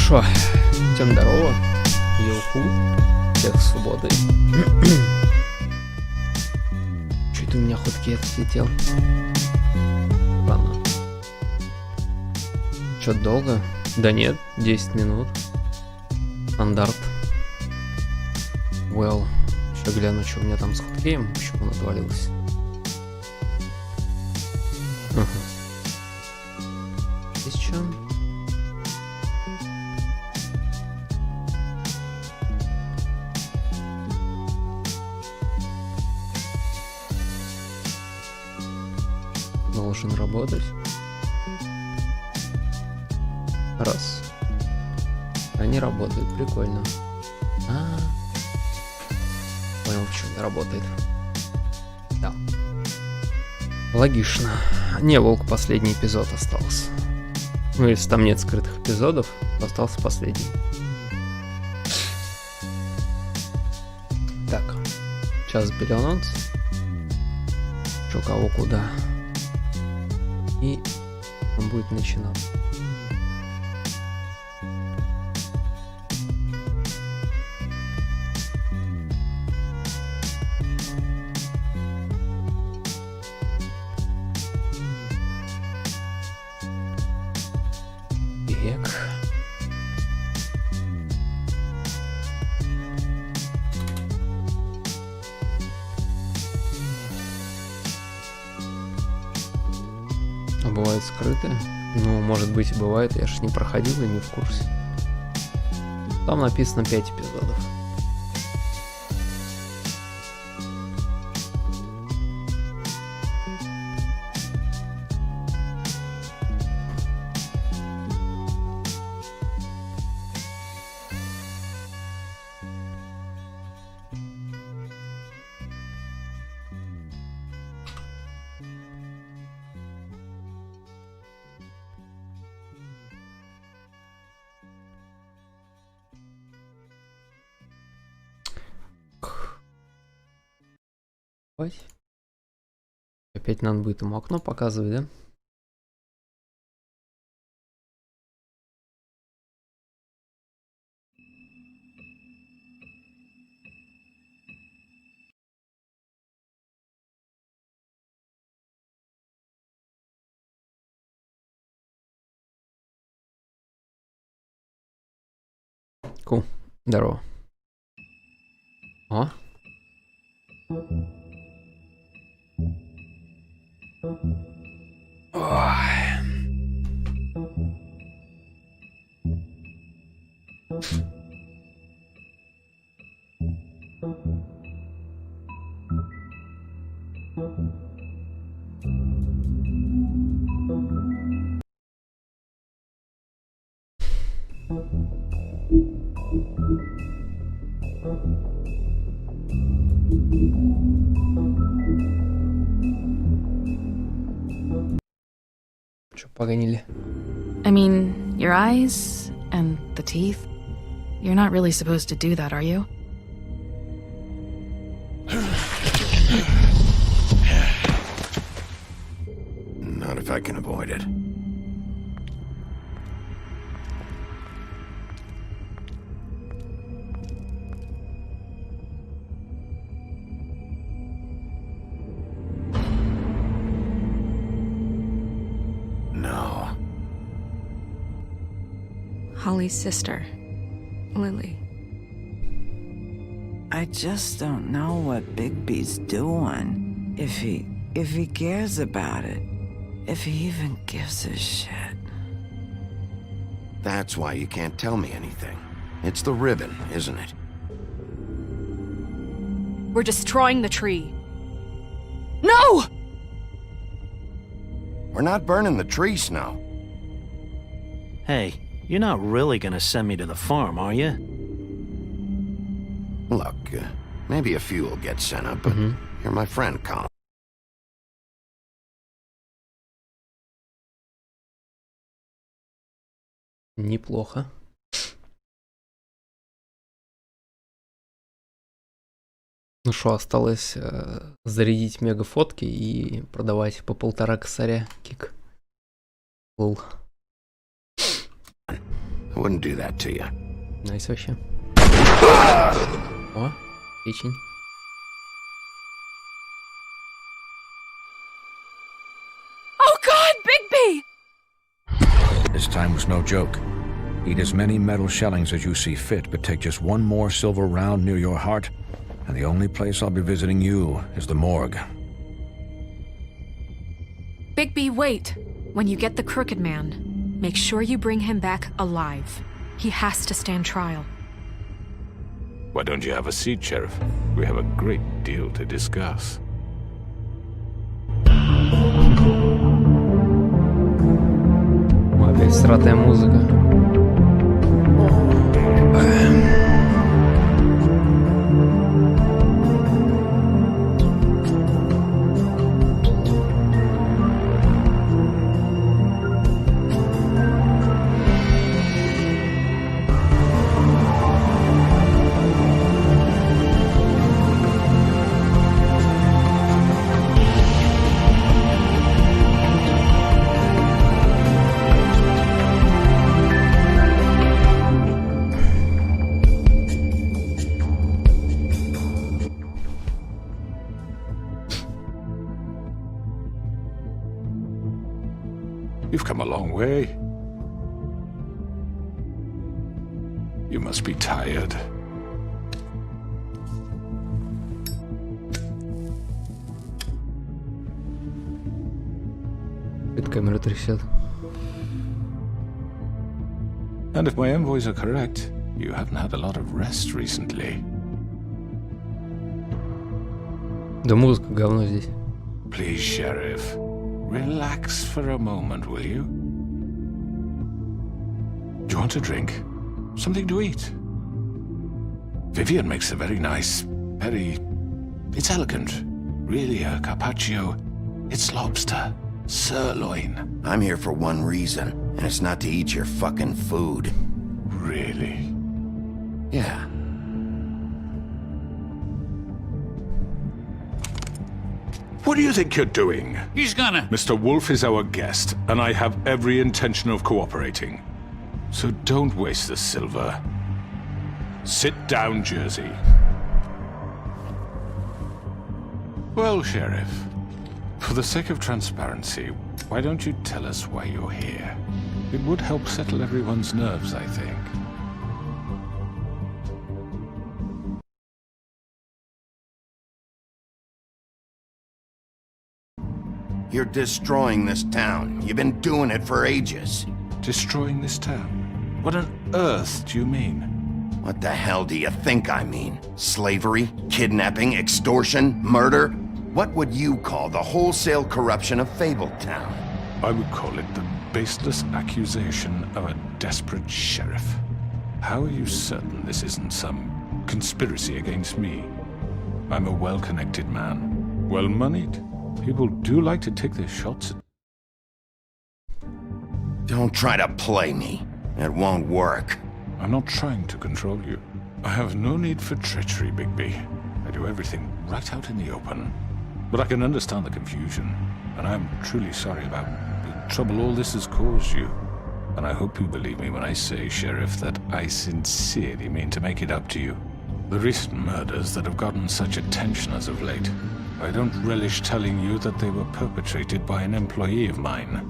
шо, всем здорово, йоу, всех с свободой. Чуть у меня ходки отлетел. Ладно. Чё, долго? Да нет, 10 минут. Стандарт. Well, еще гляну, что у меня там с ходкеем, почему он отвалился. Здесь что? Должен работать. Раз. Они работают, прикольно. Понял, почему не работает. Да. Логично. Не, волк, последний эпизод остался. Ну, если там нет скрытых эпизодов, то остался последний. Так. Сейчас берем анонс. Чё, кого, куда. И он будет начинаться. Бег. А бывают скрытые? Ну, может быть, и бывает, я ж не проходил и не в курсе. Там написано 5 эпизодов. Опять надо будет ему окно показывать, да? Cool. Здорово. О. Что погонили? I mean, your eyes and the teeth. You're not really supposed to do that, are you? Not if I can avoid it. No. Holly's sister, Lily. I just don't know what Bigby's doing. If he cares about it. If he even gives a shit. That's why you can't tell me anything. It's the ribbon, isn't it? We're destroying the tree. No! We're not burning the tree, Snow. Hey, you're not really gonna send me to the farm, are you? Look, maybe a few will get sent up, but you're my friend, Colin. Неплохо. Ну что, осталось зарядить мега фотки и продавать по 1,5 косаря кик. Лол. I wouldn't do that to you. Найс вообще. О, печень. Oh God, Bigby! This time was no joke. Eat as many metal shellings as you see fit, but take just one more silver round near your heart, and the only place I'll be visiting you is the morgue. Bigby, wait. When you get the Crooked Man, make sure you bring him back alive. He has to stand trial. Why don't you have a seat, Sheriff? We have a great deal to discuss. Опять сратая музыка. You've come a long way. You must be tired. Эта камера трясет. And if my envoys are correct, you haven't had a lot of rest recently. Да музыка говно здесь. Please, Sheriff, relax for a moment, will you? Do you want a drink? Something to eat? Vivian makes a very nice, it's elegant. Really a carpaccio. It's lobster. Sirloin. I'm here for one reason, and it's not to eat your fucking food. Really? Yeah. What do you think you're doing? He's gonna... Mr. Wolf is our guest, and I have every intention of cooperating. So don't waste the silver. Sit down, Jersey. Well, Sheriff, for the sake of transparency, why don't you tell us why you're here? It would help settle everyone's nerves, I think. You're destroying this town. You've been doing it for ages. Destroying this town? What on earth do you mean? What the hell do you think I mean? Slavery? Kidnapping? Extortion? Murder? What would you call the wholesale corruption of Fabletown? I would call it the baseless accusation of a desperate sheriff. How are you certain this isn't some conspiracy against me? I'm a well-connected man, well-moneyed. People do like to take their shots at... Don't try to play me. It won't work. I'm not trying to control you. I have no need for treachery, Bigby. I do everything right out in the open. But I can understand the confusion, and I'm truly sorry about the trouble all this has caused you. And I hope you believe me when I say, Sheriff, that I sincerely mean to make it up to you. The recent murders that have gotten such attention as of late, I don't relish telling you that they were perpetrated by an employee of mine.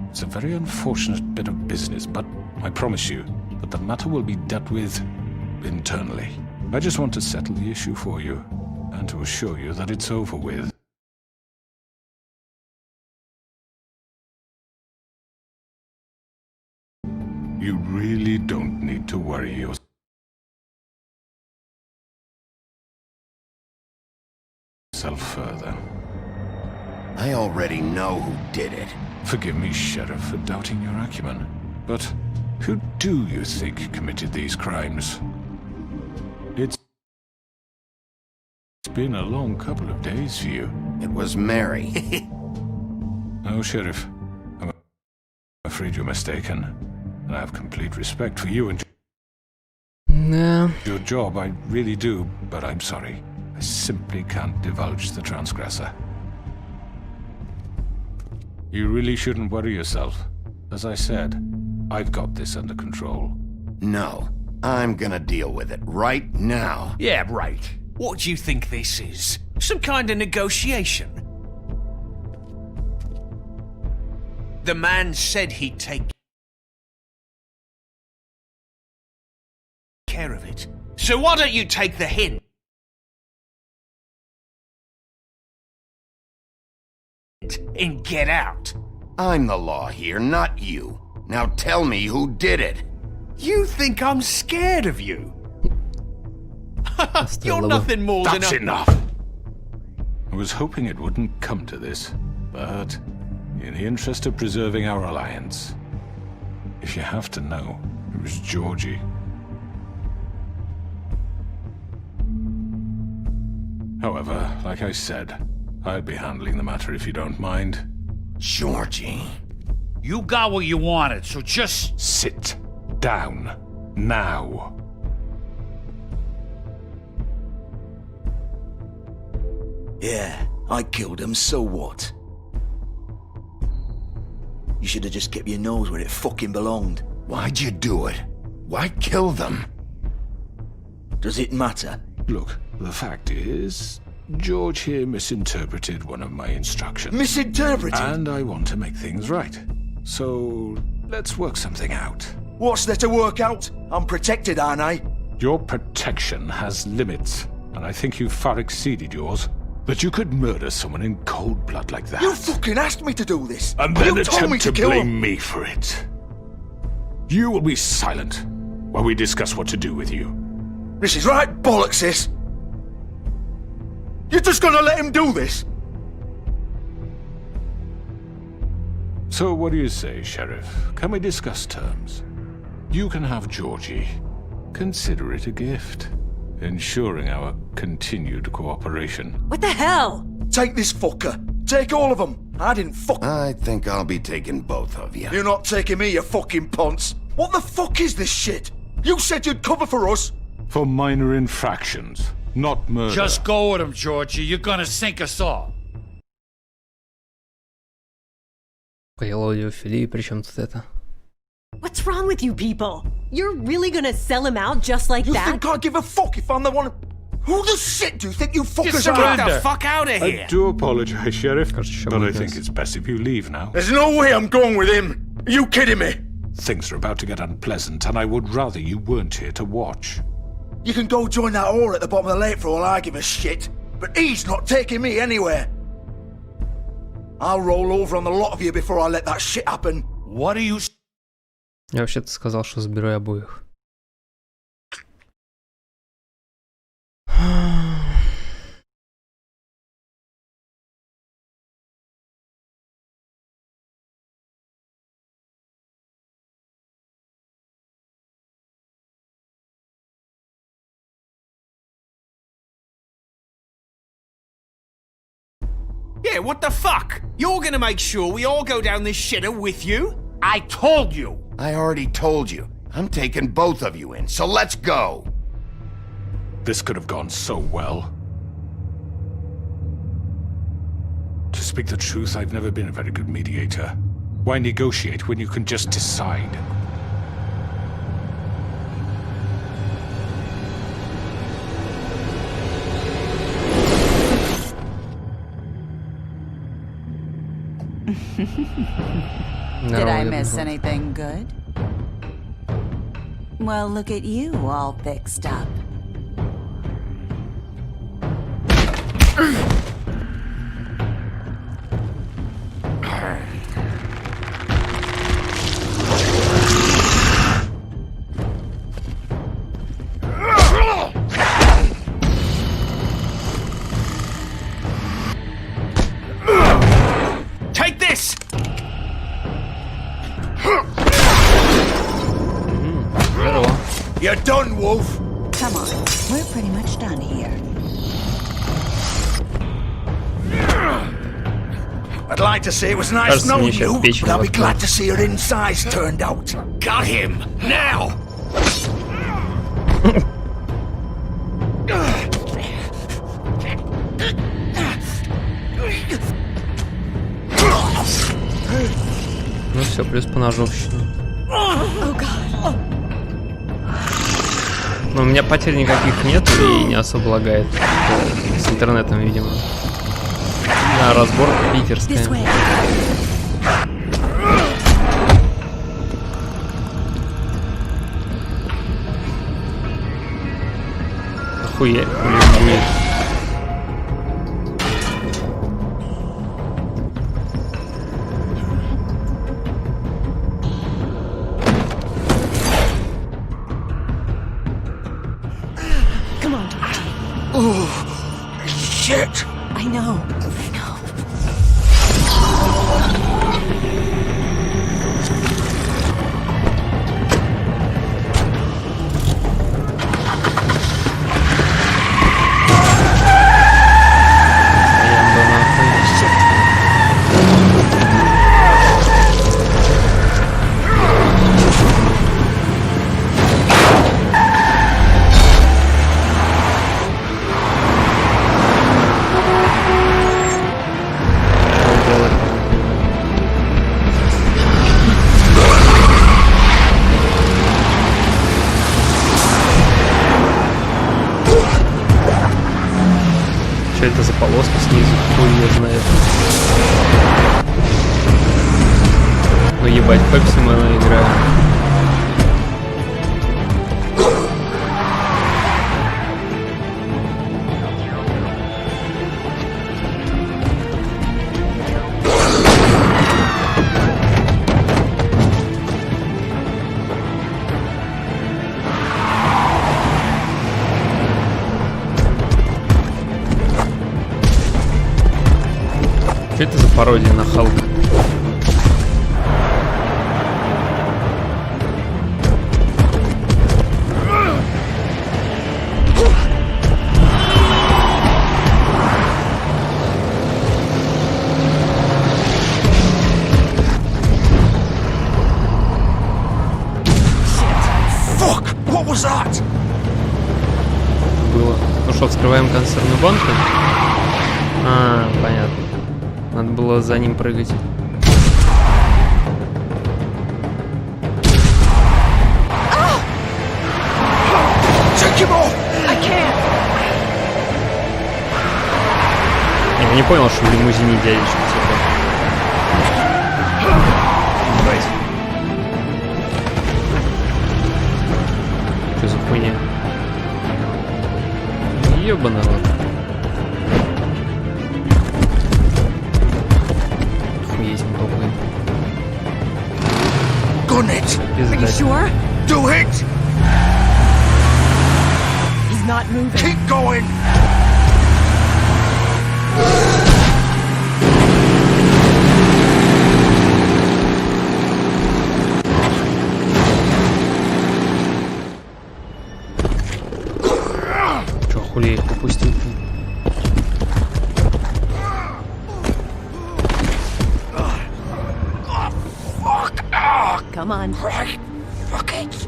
It's a very unfortunate bit of business, but I promise you that the matter will be dealt with internally. I just want to settle the issue for you, and to assure you that it's over with. You really don't need to worry yourself further. I already know who did it. Forgive me, Sheriff, for doubting your acumen, but who do you think committed these crimes? It's been a long couple of days for you. It was Mary. No, Sheriff. I'm afraid you're mistaken. And I have complete respect for you and Да. your job, I really do, but I'm sorry. I simply can't divulge the transgressor. You really shouldn't worry yourself. As I said, I've got this under control. No, I'm gonna deal with it right now. Yeah, right. What do you think this is? Some kind of negotiation? The man said he'd take care of it. So why don't you take the hint and get out? I'm the law here, not you. Now tell me who did it. You think I'm scared of you? You're nothing more than That's a... enough! I was hoping it wouldn't come to this, but in the interest of preserving our alliance, if you have to know, it was Georgie. However, like I said, I'll be handling the matter if you don't mind. Georgie. You got what you wanted, so just... Sit down. Now. Yeah, I killed him, so what? You should have just kept your nose where it fucking belonged. Why'd you do it? Why kill them? Does it matter? Look, the fact is, George here misinterpreted one of my instructions. Misinterpreted? And I want to make things right. So, let's work something out. What's there to work out? I'm protected, aren't I? Your protection has limits, and I think you've far exceeded yours. That you could murder someone in cold blood like that. You fucking asked me to do this! And then you told me attempt to to kill blame him. me for it. You will be silent while we discuss what to do with you. This is right bollocks, this! You're just gonna let him do this? So what do you say, Sheriff? Can we discuss terms? You can have Georgie. Consider it a gift, ensuring our continued cooperation. What the hell? Take this fucker. Take all of them. I didn't fuck... I think I'll be taking both of you. You're not taking me, you fucking ponce. What the fuck is this shit? You said you'd cover for us. For minor infractions, not murder. Just go with him, Georgie. You're gonna sink us all. Аудиофилия, причем тут это? What's wrong with you people? You're really gonna sell him out just like you that? You think I give a fuck if I'm the one... Who the shit do you think you fuckers are? Get the fuck out of here! I do apologize, Sheriff, but I think it's best if you leave now. There's no way I'm going with him. Are you kidding me? Things are about to get unpleasant, and I would rather you weren't here to watch. You can go join that whore at the bottom of the lake for all I give a shit, but he's not taking me anywhere. I'll roll over on the lot of you before I let that shit happen. What are you... Я вообще-то сказал, что заберу обоих. Yeah, what the fuck? You're gonna make sure we all go down this shitter with you? I told you! I already told you. I'm taking both of you in, so let's go! This could have gone so well. To speak the truth, I've never been a very good mediator. Why negotiate when you can just decide? Did I miss anything good? Well, look at you, all fixed up. Take this! You're done, Wolf! Come on, we're pretty much done here. I'd like to say it was nice knowing you, but I'll be glad to see your insides turned out. Got him! Now! Ну все, плюс по ножовщину. Но у меня потерь никаких нет и не особо лагает. С интернетом, видимо. Да, разборка питерская. Охуеть, блин, Shit! I know. Что это за полоска снизу? Хуй её знает. Ну ебать, Пепси Мэна играю. Что это за пародия на Халка? Fuck! What was that? Было. Ну что, вскрываем консервную банку? А, понятно. Надо было за ним прыгать. Я не понял, что в лимузине дядечка типа. Что за хуйня? Ёбаный рот. Gun it! Are you sure? Do it! He's not moving. Keep going! Чё, хули я их упустил? Come on. Right. Fuck it.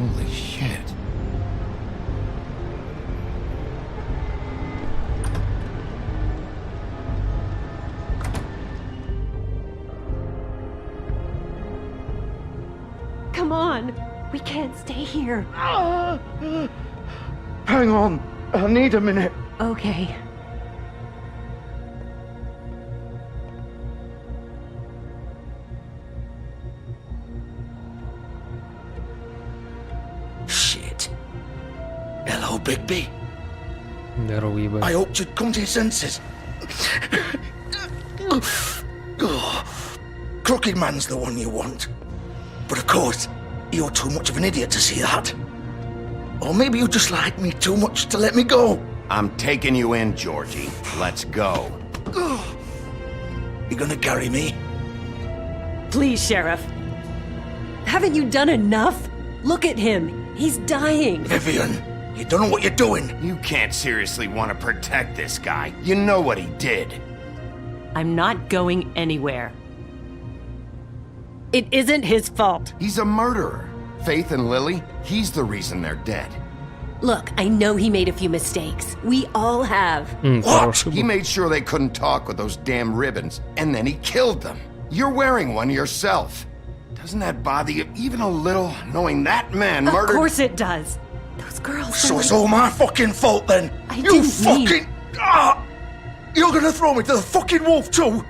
Holy shit. Come on. We can't stay here. Hang on. I need a minute. Okay. Shit. Hello, Bigby. Здорово, ебать. I hoped you'd come to your senses. Crooked Man's the one you want. But of course, you're too much of an idiot to see that. Or maybe you just like me too much to let me go. I'm taking you in, Georgie. Let's go. You gonna carry me? Please, Sheriff. Haven't you done enough? Look at him. He's dying. Vivian, you don't know what you're doing. You can't seriously want to protect this guy. You know what he did. I'm not going anywhere. It isn't his fault. He's a murderer. Faith and Lily, he's the reason they're dead. Look, I know he made a few mistakes. We all have. What? He made sure they couldn't talk with those damn ribbons, and then he killed them. You're wearing one yourself. Doesn't that bother you even a little, knowing that man murdered— Of course it does. Those girls— So it's all my fucking fault then? You fucking— You're gonna throw me to the fucking wolf too?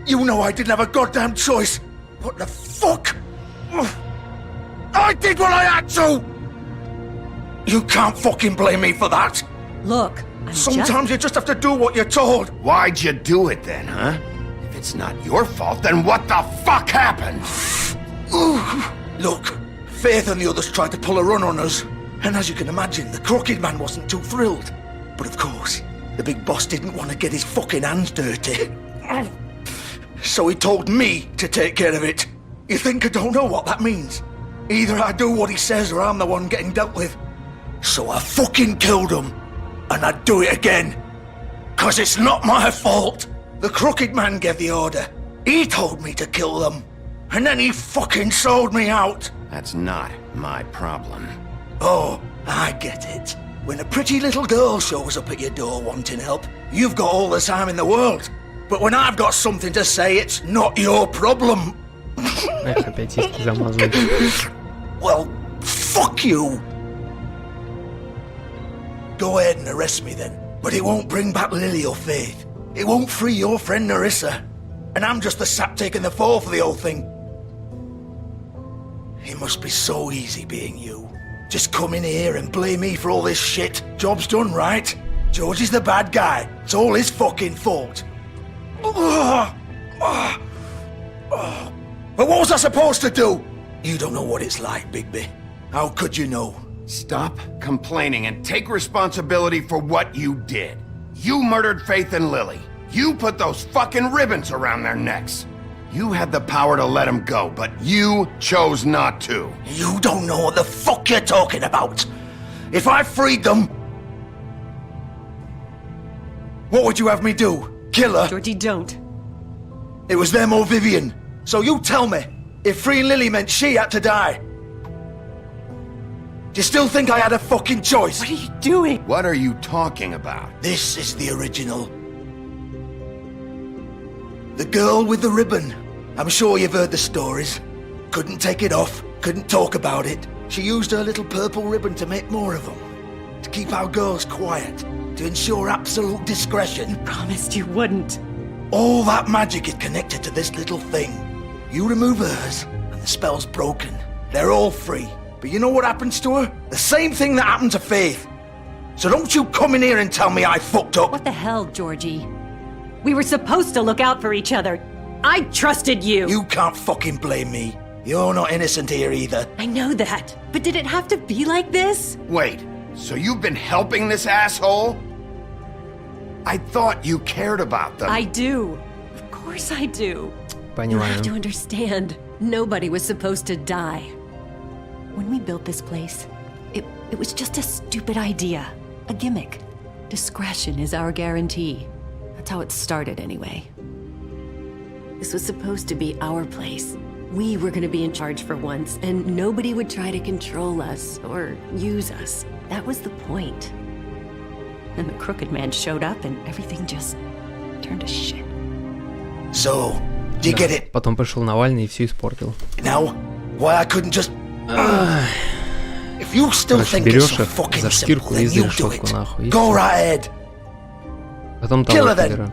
You know I didn't have a goddamn choice. What the fuck? I did what I had to! You can't fucking blame me for that. Look, sometimes you just have to do what you're told. Why'd you do it then, huh? If it's not your fault, then what the fuck happened? Look, Faith and the others tried to pull a run on us. And as you can imagine, the crooked man wasn't too thrilled. But of course, the big boss didn't want to get his fucking hands dirty. So he told me to take care of it. You think I don't know what that means? Either I do what he says or I'm the one getting dealt with. So I fucking killed him. And I'd do it again. 'Cause it's not my fault. The crooked man gave the order. He told me to kill them. And then he fucking sold me out. That's not my problem. Oh, I get it. When a pretty little girl shows up at your door wanting help, you've got all the time in the world. But when I've got something to say, it's not your problem. Well, fuck you. Go ahead and arrest me then. But it won't bring back Lily or Faith. It won't free your friend Narissa. And I'm just the sap taking the fall for the whole thing. It must be so easy being you. Just come in here and blame me for all this shit. Job's done, right? George is the bad guy. It's all his fucking fault. But what was I supposed to do? You don't know what it's like, Bigby. How could you know? Stop complaining and take responsibility for what you did. You murdered Faith and Lily. You put those fucking ribbons around their necks. You had the power to let them go, but you chose not to. You don't know what the fuck you're talking about. If I freed them, what would you have me do? Kill her? Georgie, don't. It was them or Vivian. So you tell me, if freeing Lily meant she had to die, do you still think I had a fucking choice? What are you doing? What are you talking about? This is the original. The girl with the ribbon. I'm sure you've heard the stories. Couldn't take it off, couldn't talk about it. She used her little purple ribbon to make more of them. To keep our girls quiet. To ensure absolute discretion. You promised you wouldn't. All that magic is connected to this little thing. You remove hers, and the spell's broken. They're all free. But you know what happens to her? The same thing that happened to Faith. So don't you come in here and tell me I fucked up. What the hell, Georgie? We were supposed to look out for each other. I trusted you. You can't fucking blame me. You're not innocent here either. I know that. But did it have to be like this? Wait, so you've been helping this asshole? I thought you cared about them. I do. Of course I do. You have to understand, nobody was supposed to die. When we built this place, it was just a stupid idea. A gimmick. Discretion is our guarantee. That's how it started anyway. This was supposed to be our place. We were going to be in charge for once, and nobody would try to control us or use us. That was the point. Then the crooked man showed up and everything just turned to shit. So, do you get it? Потом пришел Навальный и все испортил. Now, why I couldn't just... If you still think it's so fucking simple, then you do it. Go right ahead. Потом Kill her then.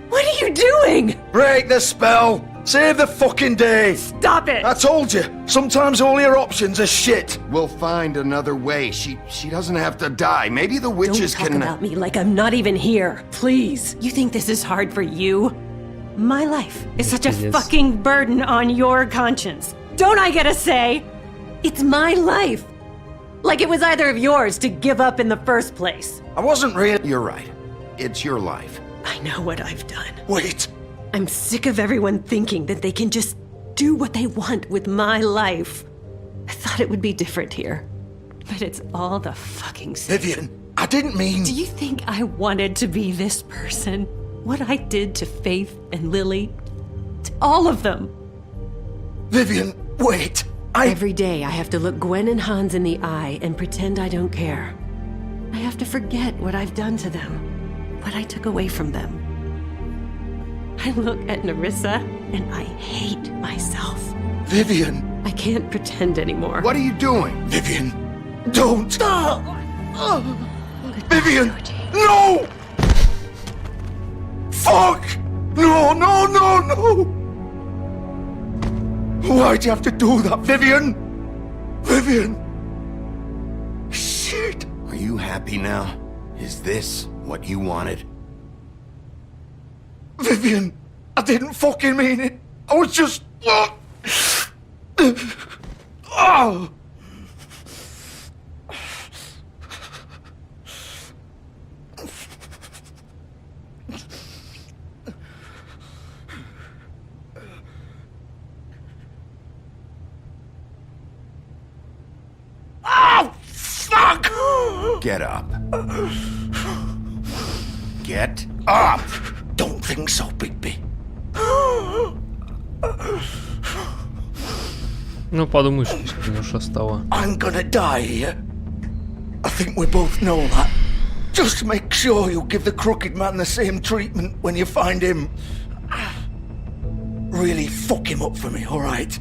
What are you doing? Break the spell. Save the fucking day. Stop it. I told you. Sometimes all your options are shit. We'll find another way. She doesn't have to die. Maybe the witches Don't talk about me like I'm not even here. Please. You think this is hard for you? My life is such a fucking burden on your conscience. Don't I get a say? It's my life. Like it was either of yours to give up in the first place. I wasn't really... You're right. It's your life. I know what I've done. Wait. I'm sick of everyone thinking that they can just do what they want with my life. I thought it would be different here. But it's all the fucking same. Vivian, I didn't mean... Do you think I wanted to be this person? What I did to Faith and Lily? To all of them. Vivian, wait. Every day I have to look Gwen and Hans in the eye and pretend I don't care. I have to forget what I've done to them, what I took away from them. I look at Nerissa and I hate myself. Vivian. I can't pretend anymore. What are you doing? Vivian, don't. Vivian, no! Fuck! No, no, no, no! Why'd you have to do that, Vivian? Vivian! Shit! Are you happy now? Is this what you wanted? Vivian, I didn't fucking mean it. I was just... Oh! Fuck! Get up. Get up! Don't think so, Bigby. Ну, подумаешь, что стало. I'm gonna die here. I think we both know that. Just make sure you give the crooked man the same treatment when you find him. Really fuck him up for me, alright?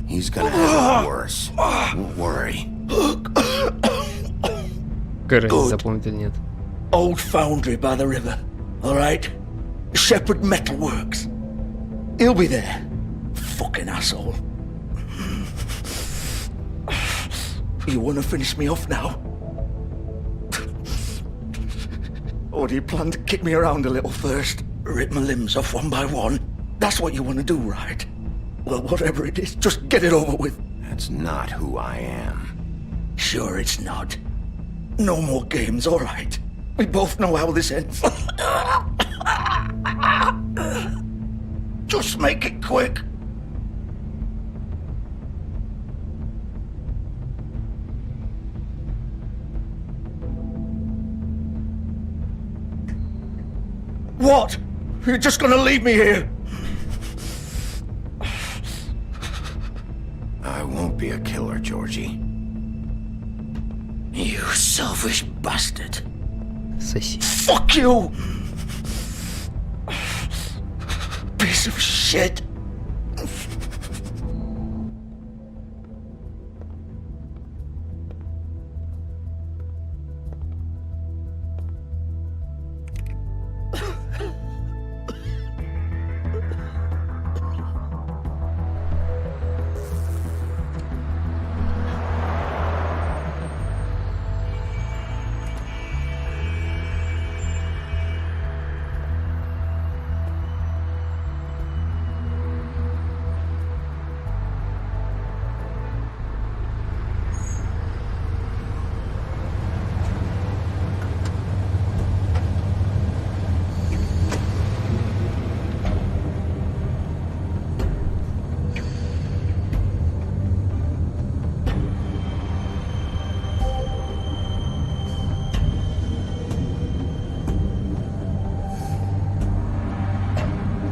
He's gonna have it worse. Don't worry. Good. Запомнить или нет? Old foundry by the river, alright? Shepherd Metalworks. He'll be there. Fucking asshole. You wanna finish me off now? Or do you plan to kick me around a little first? Rip my limbs off one by one? That's what you wanna do, right? Well, whatever it is, just get it over with. That's not who I am. Sure it's not. No more games, alright? We both know how this ends. Just make it quick. What? You're just gonna leave me here? I won't be a killer, Georgie. You selfish bastard. Соси. Fuck you! Piece of shit.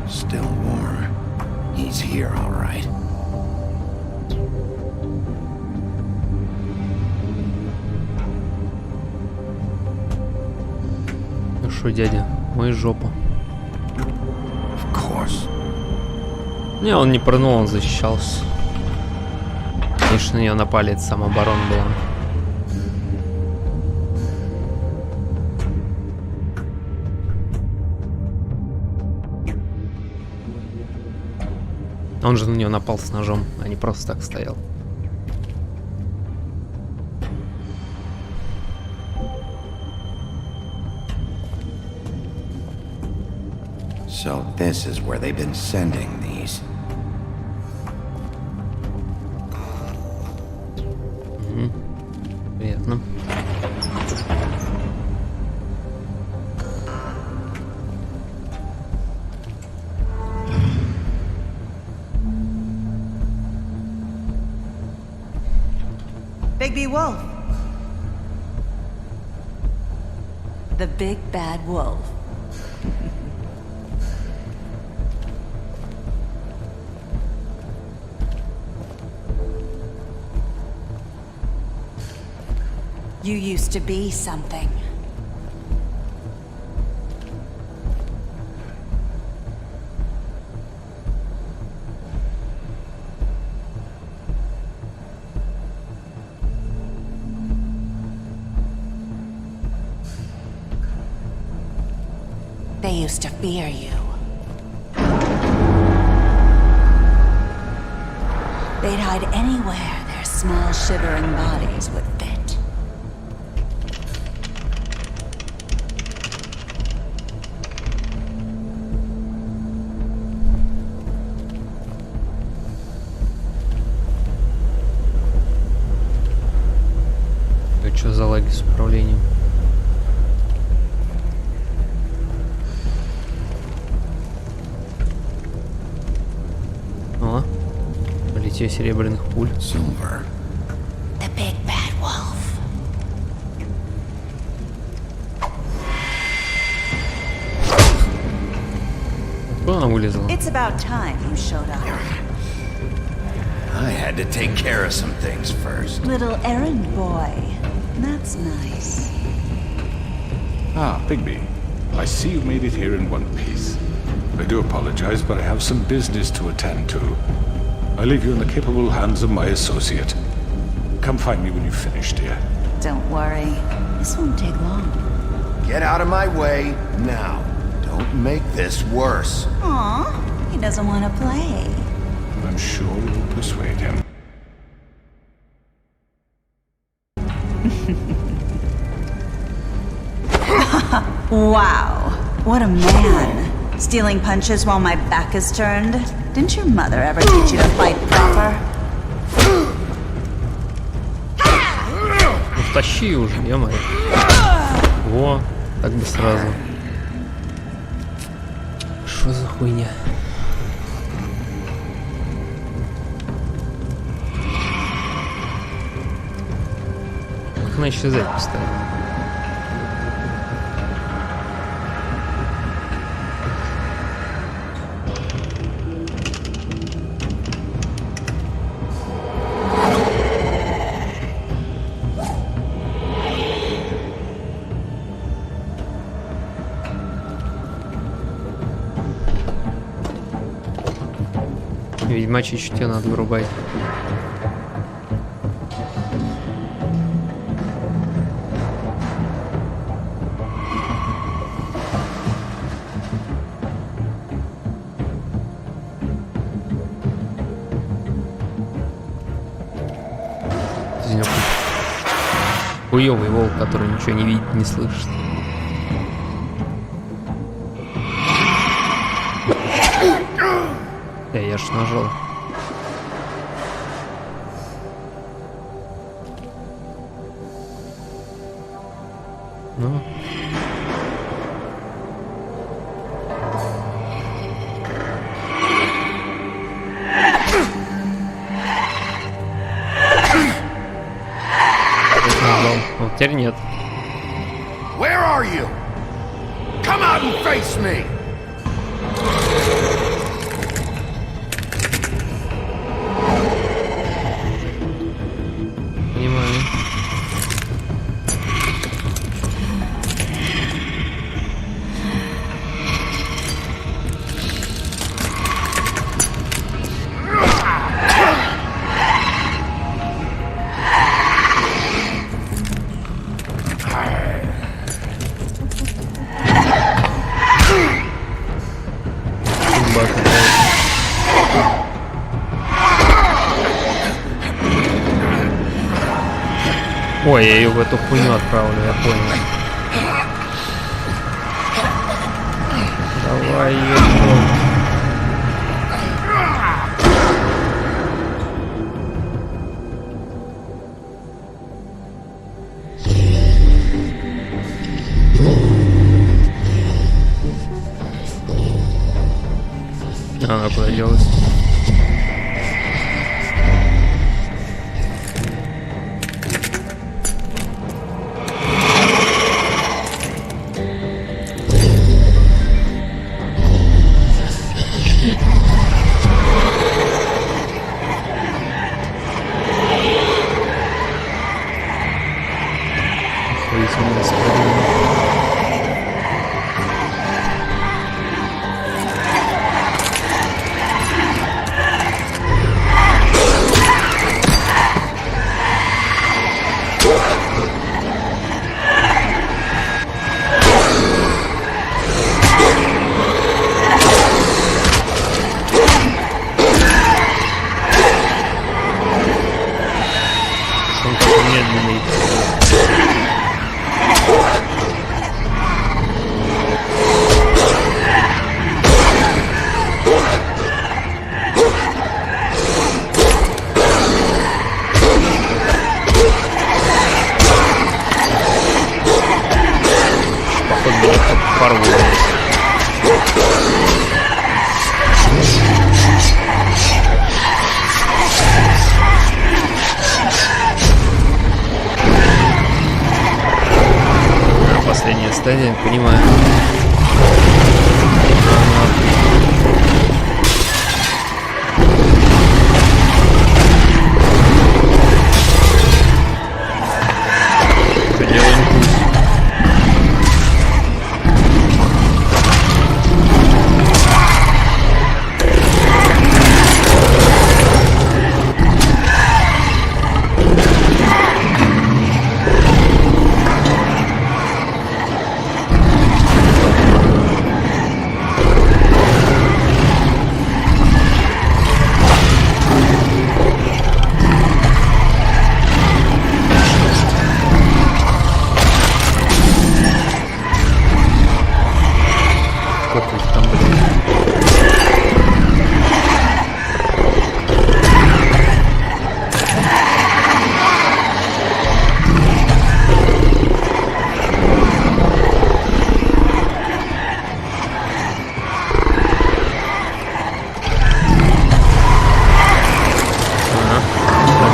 Still warm. He's here, all right. Ну шо, дядя, мой жопу. Of course. Не, он не прыгнул, он защищался. Конечно, на нее напали, это самооборона была. Он же на нее напал с ножом, а не просто так стоял. So this is where they've been sending these. Приятно. Bigby Wolf. The big bad wolf. You used to be something. They used to fear you. They'd hide anywhere their small, shivering bodies would fit. Что за лаги с управлением? О, полетел серебряных пуль. Silver. The big bad wolf. Откуда она вылезла? It's about time you showed up. I had to take care of some things first. Little errand boy. That's nice. Ah, Bigby. I see you made it here in one piece. I do apologize, but I have some business to attend to. I leave you in the capable hands of my associate. Come find me when you've finished, dear. Don't worry. This won't take long. Get out of my way now. Don't make this worse. Aw, he doesn't want to play. I'm sure you'll persuade him. Wow, what a man. Stealing punches while my back is turned? Didn't your mother ever teach you to fight proper? Тащи уже, ё-моё. Во, так бы сразу. Что за хуйня? Как она исчезает постоянно? Ведьмачье чутье надо вырубать. Хуёвый волк, который ничего не видит, не слышит. Я ж нажал. Ну. Вот теперь нет. Where are you? Come out and face me. Ой, я ее в эту хуйню отправлю, я понял. Давай ее. Она куда делась? Последняя стадия, понимаю. Поделаем путь.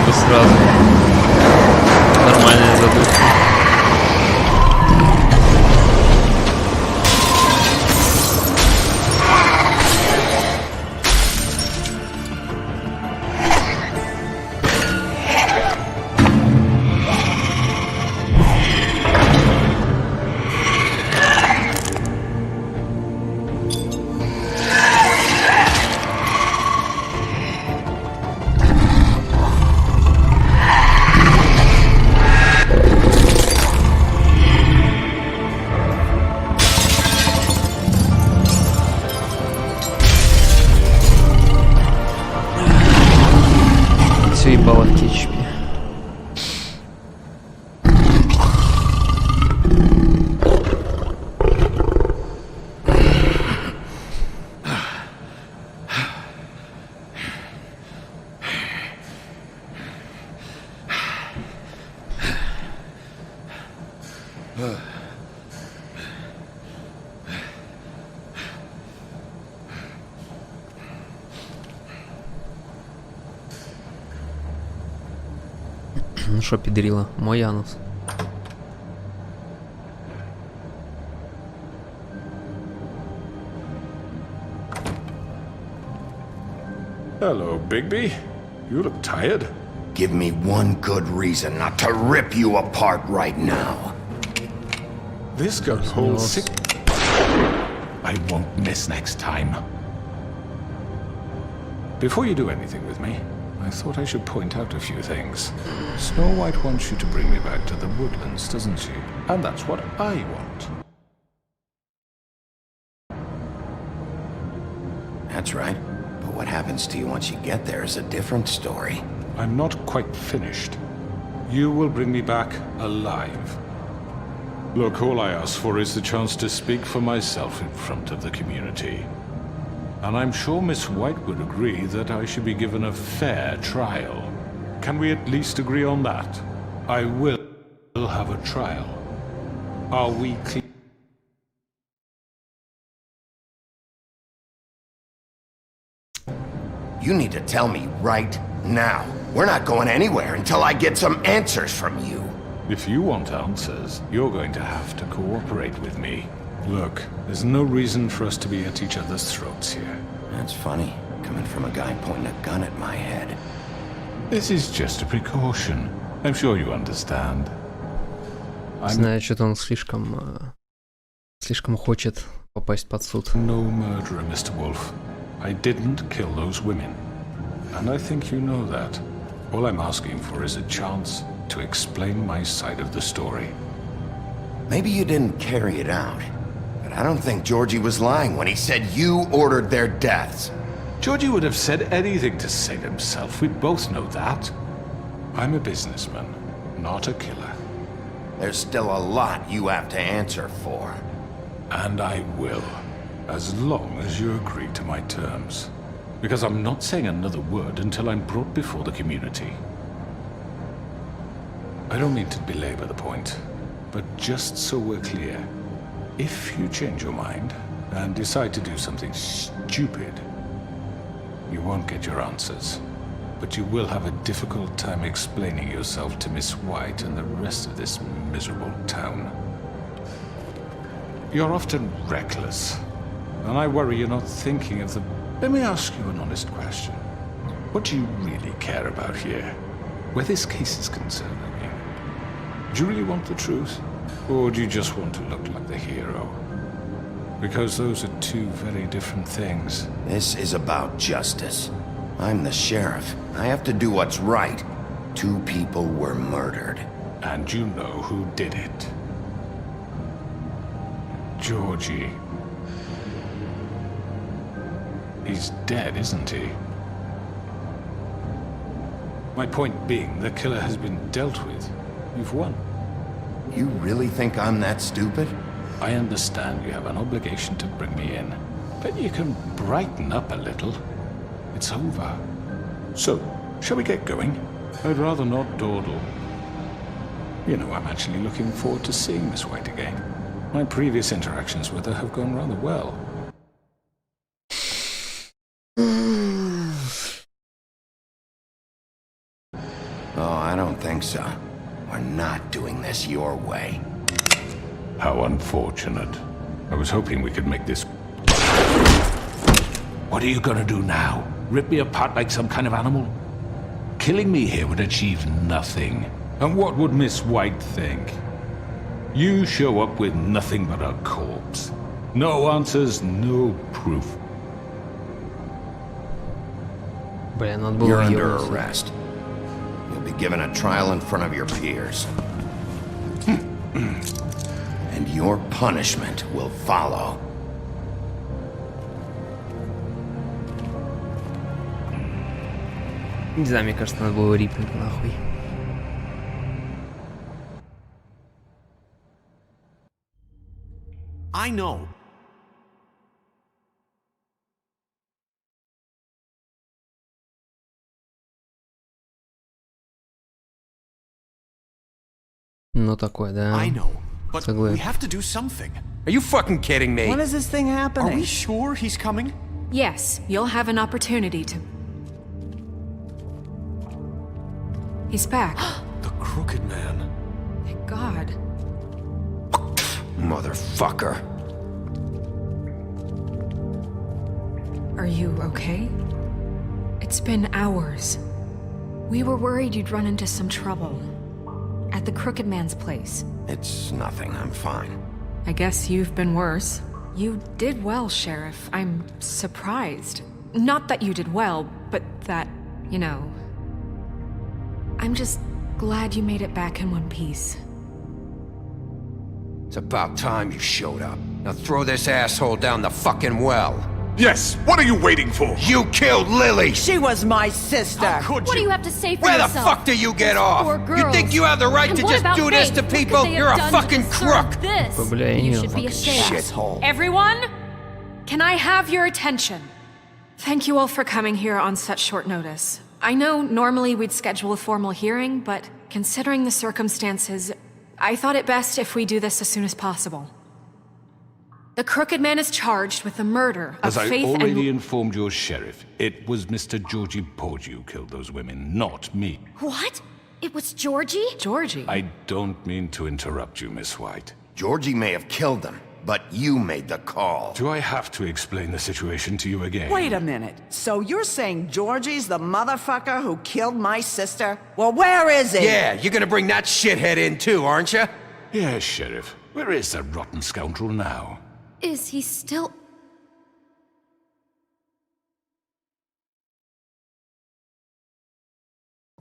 Сразу. Нормальная задумка. Все ебало в кетчупе. Ну шо, педрила, мой анус. Hello, Bigby. You look tired. Give me one good reason not to rip you apart right now. This got whole sick. I won't miss next time. Before you do anything with me, I thought I should point out a few things. Snow White wants you to bring me back to the woodlands, doesn't she? And that's what I want. That's right. But what happens to you once you get there is a different story. I'm not quite finished. You will bring me back alive. Look, all I ask for is the chance to speak for myself in front of the community. And I'm sure Miss White would agree that I should be given a fair trial. Can we at least agree on that? I will have a trial. Are we clear? You need to tell me right now. We're not going anywhere until I get some answers from you. If you want answers, you're going to have to cooperate with me. Look, there's no reason for us to be at each other's throats here. That's funny, coming from a guy pointing a gun at my head. This is just a precaution. I'm sure you understand. Знаю, что-то он слишком хочет попасть под суд. No murderer, Mr. Wolf. I didn't kill those women. And I think you know that. All I'm asking for is a chance to explain my side of the story. Maybe you didn't carry it out, but I don't think Georgie was lying when he said you ordered their deaths. Georgie would have said anything to save himself. We both know that. I'm a businessman, not a killer. There's still a lot you have to answer for. And I will, as long as you agree to my terms. Because I'm not saying another word until I'm brought before the community. I don't mean to belabor the point, but just so we're clear, if you change your mind and decide to do something stupid, you won't get your answers. But you will have a difficult time explaining yourself to Miss White and the rest of this miserable town. You're often reckless, and I worry you're not thinking of the... Let me ask you an honest question. What do you really care about here? Where this case is concerned, I mean. Do you really want the truth? Or do you just want to look like the hero? Because those are two very different things. This is about justice. I'm the sheriff. I have to do what's right. 2 people were murdered. And you know who did it. Georgie. He's dead, isn't he? My point being, the killer has been dealt with. You've won. You really think I'm that stupid? I understand you have an obligation to bring me in, but you can brighten up a little. It's over. So, shall we get going? I'd rather not dawdle. You know, I'm actually looking forward to seeing Miss White again. My previous interactions with her have gone rather well. Oh, I don't think so. We're not doing this your way. How unfortunate. I was hoping we could make this... What are you gonna do now? Rip me apart like some kind of animal? Killing me here would achieve nothing. And what would Miss White think? You show up with nothing but a corpse. No answers, no proof. You're under arrest. You'll be given a trial in front of your peers. And your punishment will follow. Не знаю, мне кажется, надо было рипнуть нахуй. I know. Ну такой, да. I know. But we have to do something. Are you fucking kidding me? When is this thing happening? Are we sure he's coming? Yes, you'll have an opportunity to... He's back. The Crooked Man. Thank God. Motherfucker. Are you okay? It's been hours. We were worried you'd run into some trouble. At the Crooked Man's place. It's nothing, I'm fine. I guess you've been worse. You did well, Sheriff. I'm surprised. Not that you did well, but that, you know... I'm just glad you made it back in one piece. It's about time you showed up. Now throw this asshole down the fucking well. Yes, what are you waiting for? You killed Lily! She was my sister! How could What you? do you have to say for Where yourself? the fuck do you get off? You think you have the right to just do this to people? You're a fucking crook! You should be ashamed. Shithole. Everyone, can I have your attention? Thank you all for coming here on such short notice. I know normally we'd schedule a formal hearing, but considering the circumstances, I thought it best if we do this as soon as possible. The Crooked Man is charged with the murder of As I Faith and... already informed your sheriff, it was Mr. Georgie Porgy who killed those women, not me. What? It was Georgie? Georgie? I don't mean to interrupt you, Miss White. Georgie may have killed them, but you made the call. Do I have to explain the situation to you again? Wait a minute. So you're saying Georgie's the motherfucker who killed my sister? Well, where is he? Yeah, you're gonna bring that shithead in too, aren't you? Yes, Sheriff. Where is that rotten scoundrel now? Is he still...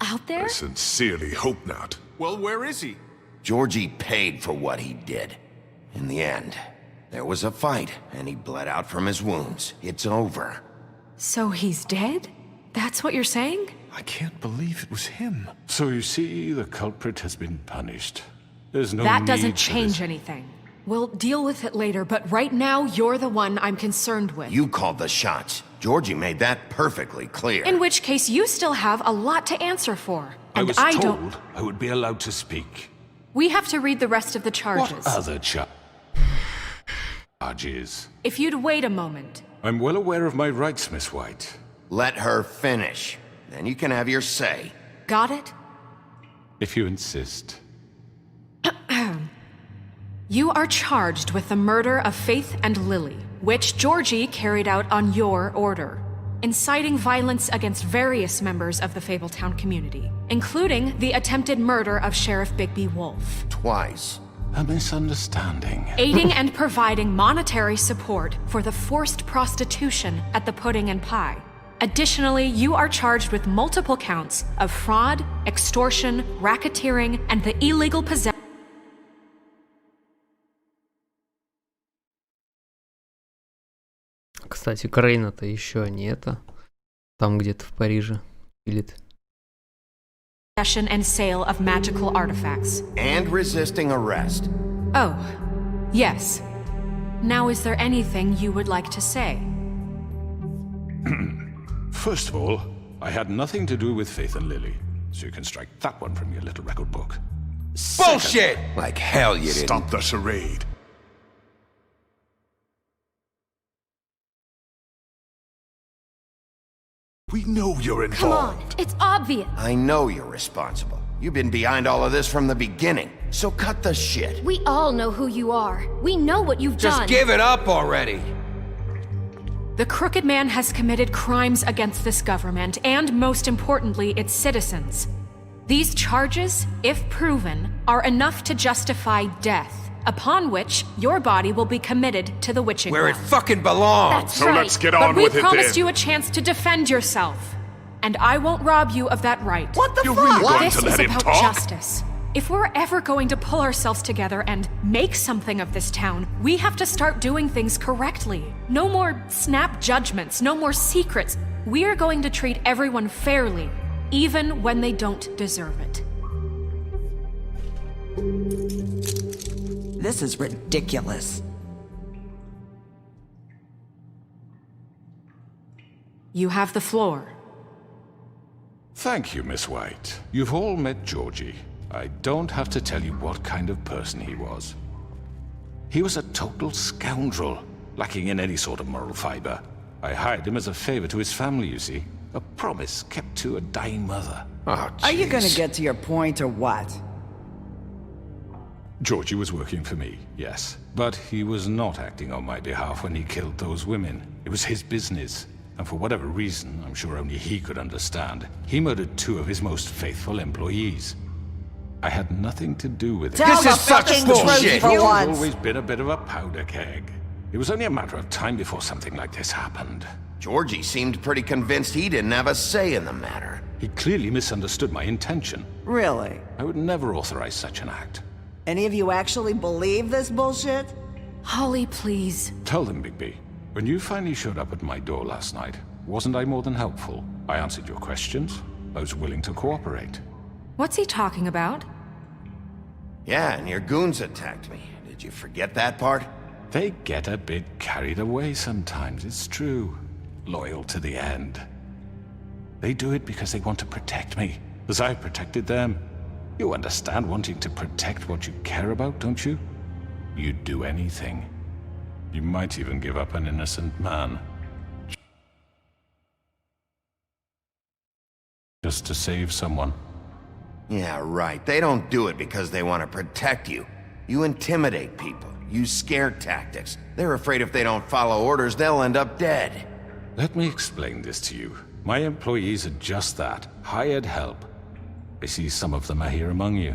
out there? I sincerely hope not. Well, where is he? Georgie paid for what he did. In the end, there was a fight, and he bled out from his wounds. It's over. So he's dead? That's what you're saying? I can't believe it was him. So you see, the culprit has been punished. There's no That need doesn't for change this. anything. We'll deal with it later, but right now, you're the one I'm concerned with. You called the shots. Georgie made that perfectly clear. In which case, you still have a lot to answer for. I And was I told don't... I would be allowed to speak. We have to read the rest of the charges. What other charges? If you'd wait a moment. I'm well aware of my rights, Miss White. Let her finish. Then you can have your say. Got it? If you insist. You are charged with the murder of Faith and Lily, which Georgie carried out on your order, inciting violence against various members of the Fabletown community, including the attempted murder of Sheriff Bigby Wolf. Twice. A misunderstanding. Aiding and providing monetary support for the forced prostitution at the Pudding and Pie. Additionally, you are charged with multiple counts of fraud, extortion, racketeering, and the illegal possession. Кстати, Крейна-то еще не это. Там где-то в Париже пилит. Possession and sale of magical artifacts. And resisting arrest. Oh, yes. Now, is there anything you would like to say? First of all, I had nothing to do with Faith and Lily, so you can strike that one from your little record book. Bullshit! Like hell you didn't. Stop the charade. We know you're involved. Come on, it's obvious. I know you're responsible. You've been behind all of this from the beginning, so cut the shit. We all know who you are. We know what you've done. Just give it up already. The Crooked Man has committed crimes against this government and, most importantly, its citizens. These charges, if proven, are enough to justify death, upon which your body will be committed to the witching Where it well. fucking belongs. That's So right. let's get on but with we it promised then. you a chance to defend yourself. And I won't rob you of that right. What the You're fuck? really going This to is let him about talk? justice. If we're ever going to pull ourselves together and make something of this town, we have to start doing things correctly. No more snap judgments, no more secrets. We are going to treat everyone fairly, even when they don't deserve it. This is ridiculous. You have the floor. Thank you, Miss White. You've all met Georgie. I don't have to tell you what kind of person he was. He was a total scoundrel, lacking in any sort of moral fiber. I hired him as a favor to his family, you see. A promise kept to a dying mother. Oh, Are you jeez. gonna get to your point or what? Georgie was working for me, yes. But he was not acting on my behalf when he killed those women. It was his business. And for whatever reason, I'm sure only he could understand, he murdered 2 of his most faithful employees. I had nothing to do with it. Tell This the is such fucking bullshit. truth for I've once. always been a bit of a powder keg. It was only a matter of time before something like this happened. Georgie seemed pretty convinced he didn't have a say in the matter. He clearly misunderstood my intention. Really? I would never authorize such an act. Any of you actually believe this bullshit? Holly, please. Tell them, Bigby. When you finally showed up at my door last night, wasn't I more than helpful? I answered your questions. I was willing to cooperate. What's he talking about? Yeah, and your goons attacked me. Did you forget that part? They get a bit carried away sometimes, it's true. Loyal to the end. They do it because they want to protect me, as I protected them. You understand wanting to protect what you care about, don't you? You'd do anything. You might even give up an innocent man. Just to save someone. Yeah, right. They don't do it because they want to protect you. You intimidate people, use scare tactics. They're afraid if they don't follow orders, they'll end up dead. Let me explain this to you. My employees are just that, hired help. I see some of them are here among you.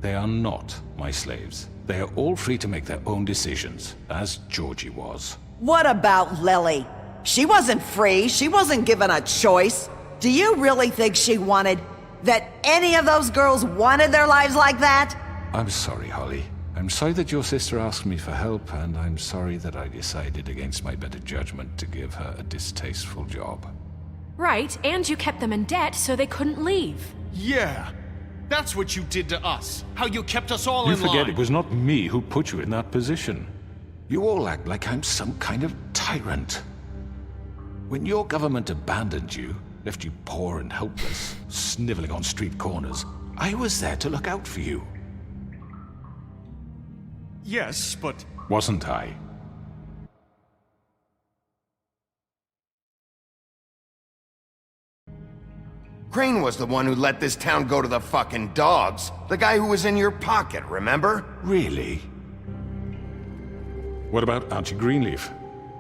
They are not my slaves. They are all free to make their own decisions, as Georgie was. What about Lily? She wasn't free. She wasn't given a choice. Do you really think she wanted... that any of those girls wanted their lives like that? I'm sorry, Holly. I'm sorry that your sister asked me for help, and I'm sorry that I decided against my better judgment to give her a distasteful job. Right, and you kept them in debt so they couldn't leave. Yeah. That's what you did to us. How you kept us all You in line. forget it was not me who put you in that position. You all act like I'm some kind of tyrant. When your government abandoned you, left you poor and helpless, sniveling on street corners, I was there to look out for you. Yes, but... Wasn't I? Crane was the one who let this town go to the fucking dogs. The guy who was in your pocket, remember? Really? What about Auntie Greenleaf?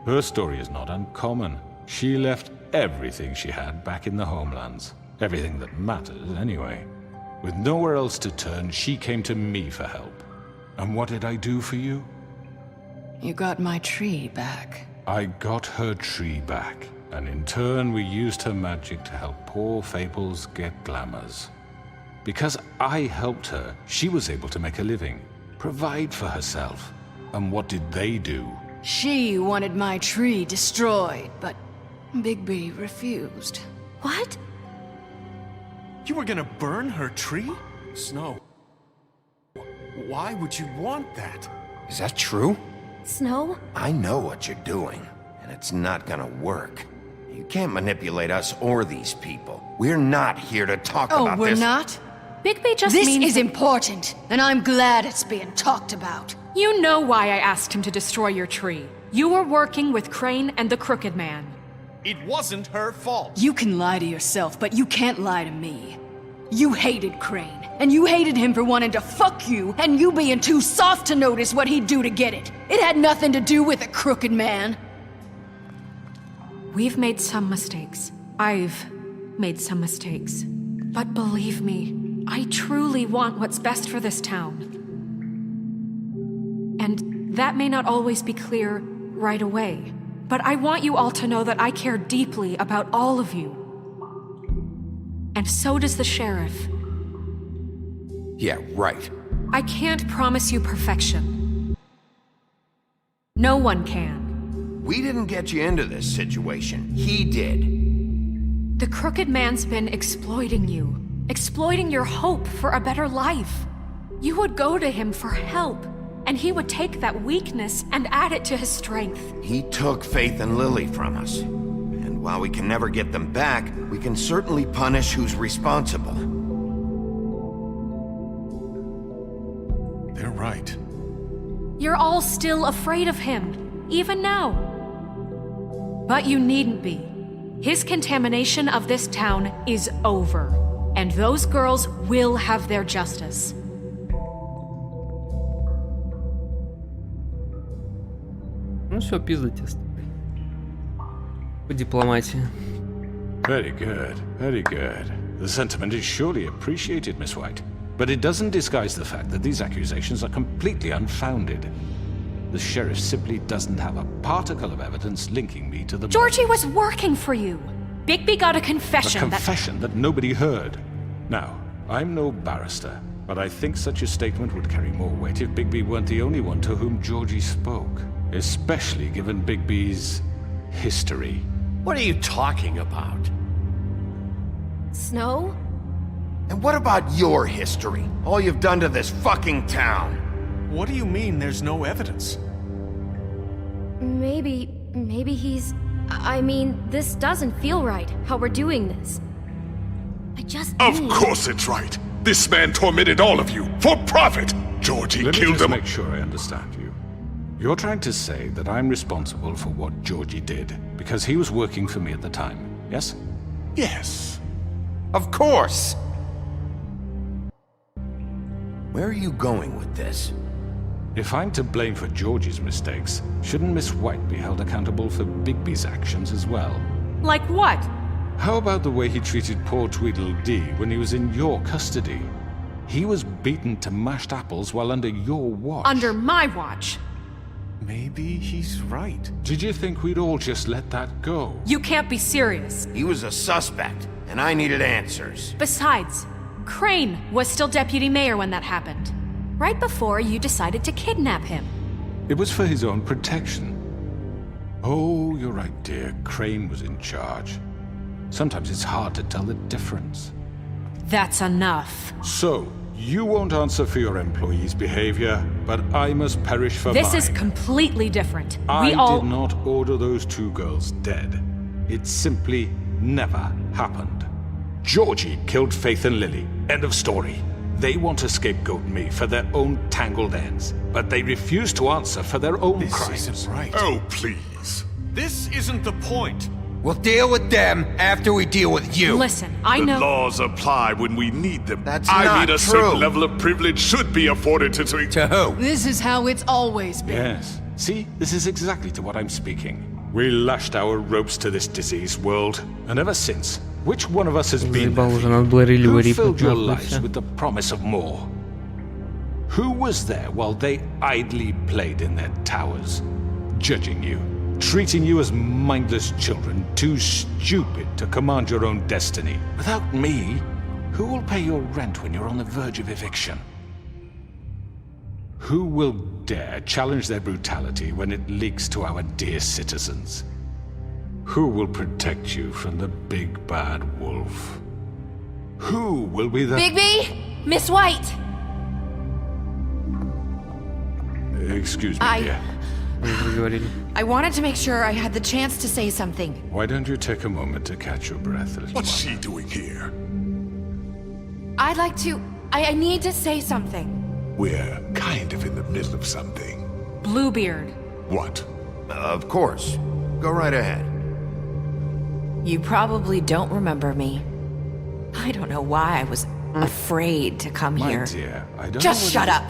Her story is not uncommon. She left everything she had back in the homelands. Everything that matters, anyway. With nowhere else to turn, she came to me for help. And what did I do for you? You got my tree back. I got her tree back, and in turn we used her magic to help poor Fables get glamours. Because I helped her, she was able to make a living, provide for herself. And what did they do? She wanted my tree destroyed, but Bigby refused. What? You were gonna burn her tree? Snow. Why would you want that? Is that true? Snow? I know what you're doing, and it's not gonna work. You can't manipulate us or these people. We're not here to talk about this. Oh, we're not? Bigby just This means... is important, and I'm glad it's being talked about. You know why I asked him to destroy your tree. You were working with Crane and the Crooked Man. It wasn't her fault. You can lie to yourself, but you can't lie to me. You hated Crane, and you hated him for wanting to fuck you, and you being too soft to notice what he'd do to get it. It had nothing to do with the Crooked Man. We've made some mistakes. I've made some mistakes. But believe me, I truly want what's best for this town. And that may not always be clear right away. But I want you all to know that I care deeply about all of you. And so does the sheriff. Yeah, right. I can't promise you perfection. No one can. We didn't get you into this situation. He did. The Crooked Man's been exploiting you. Exploiting your hope for a better life. You would go to him for help, and he would take that weakness and add it to his strength. He took Faith and Lily from us. And while we can never get them back, we can certainly punish who's responsible. They're right. You're all still afraid of him, even now. But you needn't be. His contamination of this town is over, and those girls will have their justice. Ну все, пиздайте. По дипломатии. Very good, very good. The sentiment is surely appreciated, Miss White. But it doesn't disguise the fact that these accusations are completely unfounded. The sheriff simply doesn't have a particle of evidence linking me to the... Georgie was working for you. Bigby got a confession A confession that nobody heard. Now, I'm no barrister, but I think such a statement would carry more weight if Bigby weren't the only one to whom Georgie spoke. Especially given Bigby's history. What are you talking about? Snow? And what about your history? All you've done to this fucking town? What do you mean there's no evidence? Maybe he's... I mean, this doesn't feel right, how we're doing this. I just Of need... course it's right. This man tormented all of you, for profit! Georgie Let me killed just him. make sure I understand you. You're trying to say that I'm responsible for what Georgie did, because he was working for me at the time, yes? Yes. Of course! Where are you going with this? If I'm to blame for Georgie's mistakes, shouldn't Miss White be held accountable for Bigby's actions as well? Like what? How about the way he treated poor Tweedledee when he was in your custody? He was beaten to mashed apples while under your watch. Under my watch. Maybe he's right. Did you think we'd all just let that go? You can't be serious. He was a suspect, and I needed answers. Besides, Crane was still deputy mayor when that happened. Right before you decided to kidnap him. It was for his own protection. Oh, you're right, dear. Crane was in charge. Sometimes it's hard to tell the difference. That's enough. So, you won't answer for your employees' behavior, but I must perish for mine. This is completely different. I did not order those 2 girls dead. It simply never happened. Georgie killed Faith and Lily. End of story. They want to scapegoat me for their own tangled ends, but they refuse to answer for their own crimes. This isn't right. Oh, please. This isn't the point. We'll deal with them after we deal with you. Listen, I The know. laws apply when we need them. That's I not mean, a true. certain level of privilege should be afforded to... To who? This is how it's always been. Yes. See, this is exactly to what I'm speaking. We lashed our ropes to this diseased world, and ever since, which one of us has been there? Who filled your lives with the promise of more? Who was there while they idly played in their towers, judging you, treating you as mindless children, too stupid to command your own destiny? Without me, who will pay your rent when you're on the verge of eviction? Who will dare challenge their brutality when it leaks to our dear citizens? Who will protect you from the big bad wolf? Who will be the... Bigby? Miss White! Excuse me, dear. I wanted to make sure I had the chance to say something. Why don't you take a moment to catch your breath a little What's while? she doing here? I'd like to... I need to say something. We're kind of in the middle of something. Bluebeard. What? Of course. Go right ahead. You probably don't remember me. I don't know why I was afraid to come My here. dear, I don't Just know shut up.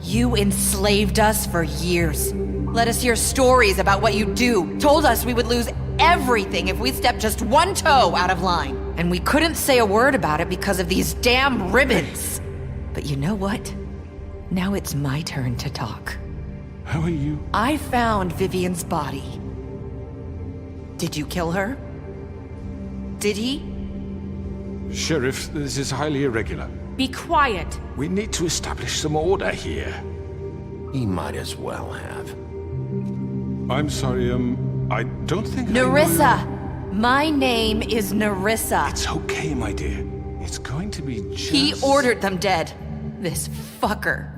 You enslaved us for years. Let us hear stories about what you do. Told us we would lose everything if we stepped just one toe out of line. And we couldn't say a word about it because of these damn ribbons. But you know what? Now it's my turn to talk. How are you? I found Vivian's body. Did you kill her? Did he? Sheriff, this is highly irregular. Be quiet. We need to establish some order here. He might as well have. I'm sorry, I don't think Nerissa! My name is Nerissa. It's okay, my dear. It's going to be just... He ordered them dead. This fucker.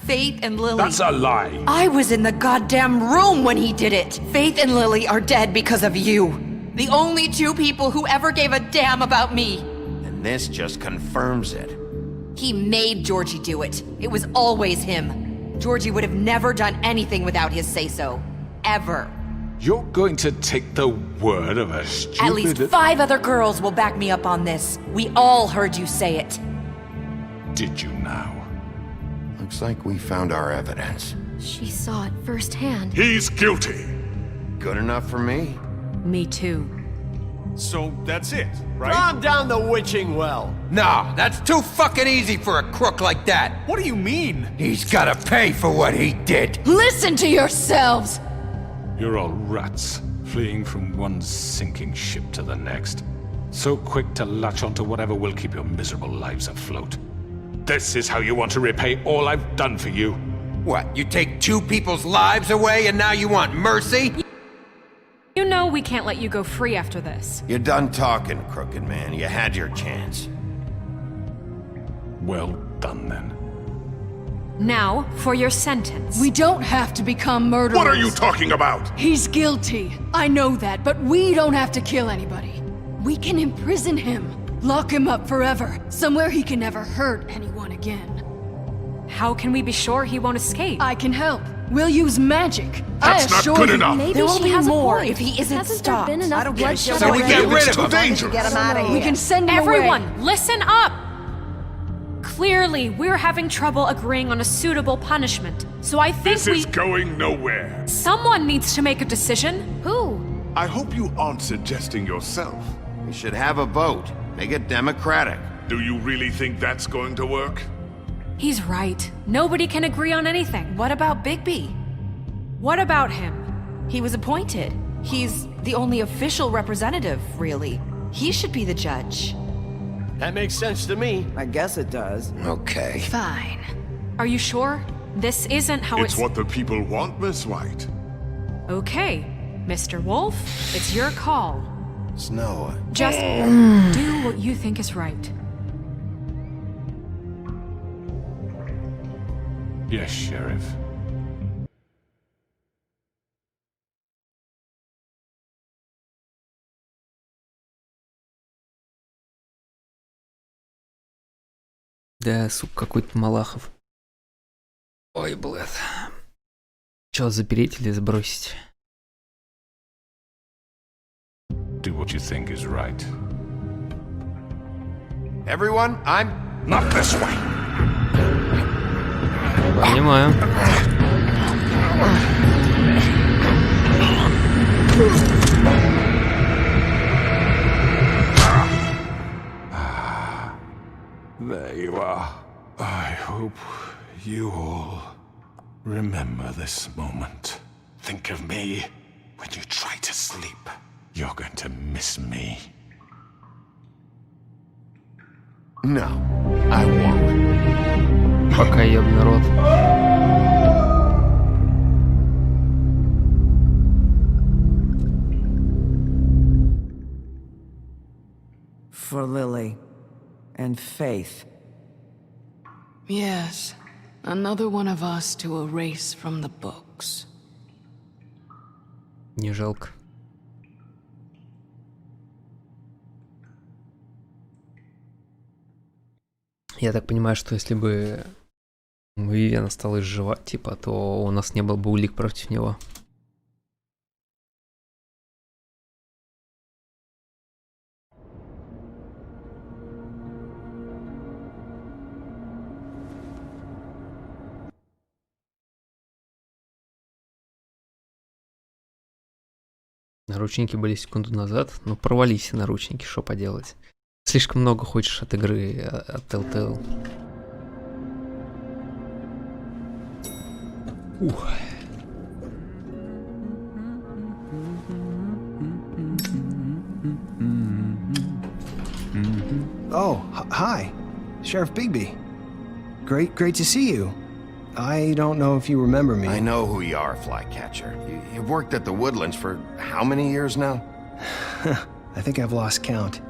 Faith and Lily. That's a lie. I was in the goddamn room when he did it. Faith and Lily are dead because of you. The only 2 people who ever gave a damn about me. And this just confirms it. He made Georgie do it. It was always him. Georgie would have never done anything without his say-so. Ever. You're going to take the word of a stupid... At least 5 other girls will back me up on this. We all heard you say it. Did you now? Looks like we found our evidence. She saw it firsthand. He's guilty. Good enough for me. Me too. So that's it, right? Calm down the witching well. No, that's too fucking easy for a crook like that. What do you mean? He's gotta pay for what he did. Listen to yourselves! You're all rats, fleeing from one sinking ship to the next. So quick to latch onto whatever will keep your miserable lives afloat. This is how you want to repay all I've done for you? What, you take 2 people's lives away and now you want mercy? You know we can't let you go free after this. You're done talking, crooked man. You had your chance. Well done, then. Now, for your sentence. We don't have to become murderers. What are you talking about? He's guilty. I know that, but we don't have to kill anybody. We can imprison him. Lock him up forever. Somewhere he can never hurt anyone again. How can we be sure he won't escape? I can help. We'll use magic. That's not good enough. Maybe There will she be has more a point. if he isn't Hasn't stopped. there been enough I don't get it. bloodshed So we already? get rid It's of too him. dangerous. Get him out of here. We can send him Everyone, away. listen up! Clearly, we're having trouble agreeing on a suitable punishment. So I think This is going nowhere. someone needs to make a decision. Who? I hope you aren't suggesting yourself. We should have a vote. Make it democratic. Do you really think that's going to work? He's right. Nobody can agree on anything. What about Bigby? What about him? He was appointed. He's the only official representative, really. He should be the judge. That makes sense to me. I guess it does. Okay. Fine. Are you sure? This isn't how It's what the people want, Miss White. Okay, Mr. Wolf, it's your call. Snow. Just do what you think is right. Yes, Sheriff. Да, сука, какой-то Малахов. Ой, блядь. Чё, запереть или сбросить? Do what you think is right. Everyone, I'm Not this way. Понимаю. There you are. I hope you all remember this moment. Think of me when you try to sleep. You're going to miss me. No, I won't. Пока ёбаный рот. For Lily and Faith. Yes, another one of us to erase from the books. Не жалко. Я так понимаю, что если бы Вивиан осталась жива, типа, то у нас не было бы улик против него. Наручники были секунду назад, но порвались все наручники, что поделать. Слишком много хочешь от игры, от Telltale. Ух. Oh, hi. Sheriff Bigby. Great to see you. I don't know if you remember me. I know who you are, Flycatcher. You've worked at the Woodlands for how many years now? I think I've lost count.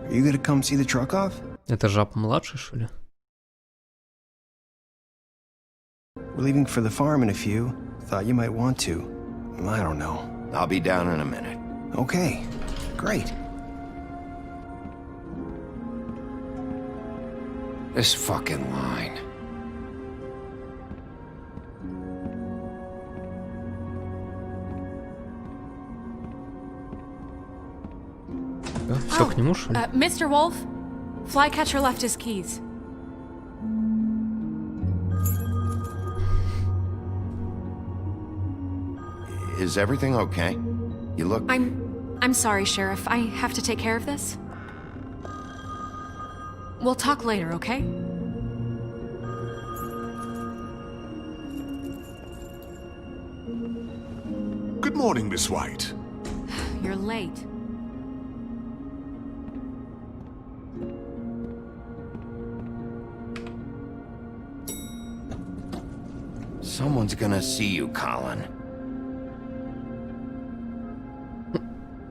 Are you gonna come see the truck off? Это Жаб-младший, что ли? We're leaving for the farm in a few. Thought you might want to. I don't know. I'll be down in a minute. Okay, great. This fucking line. Все к нему, что ли? Mr. Wolf, Flycatcher left his keys. Is everything okay? You look... I'm sorry, Sheriff. I have to take care of this. We'll talk later, okay? Good morning, Miss White. You're late. Someone's gonna see you, Colin.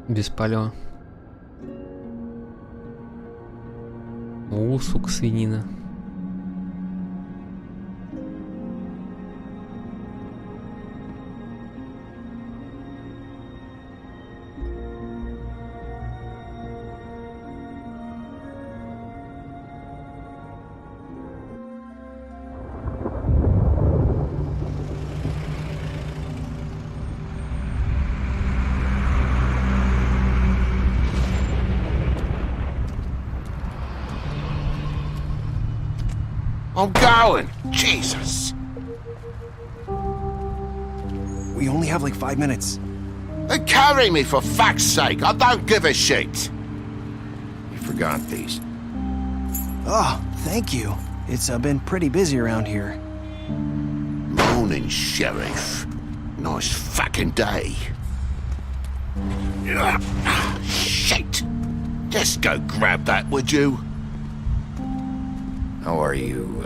Без палева. О, сука, свинина. I'm going! Jesus! We only have like 5 minutes. Then carry me, for fuck's sake! I don't give a shit! You forgot these. Oh, thank you. It's been pretty busy around here. Morning, Sheriff. Nice fucking day. Shit! Just go grab that, would you? How are you,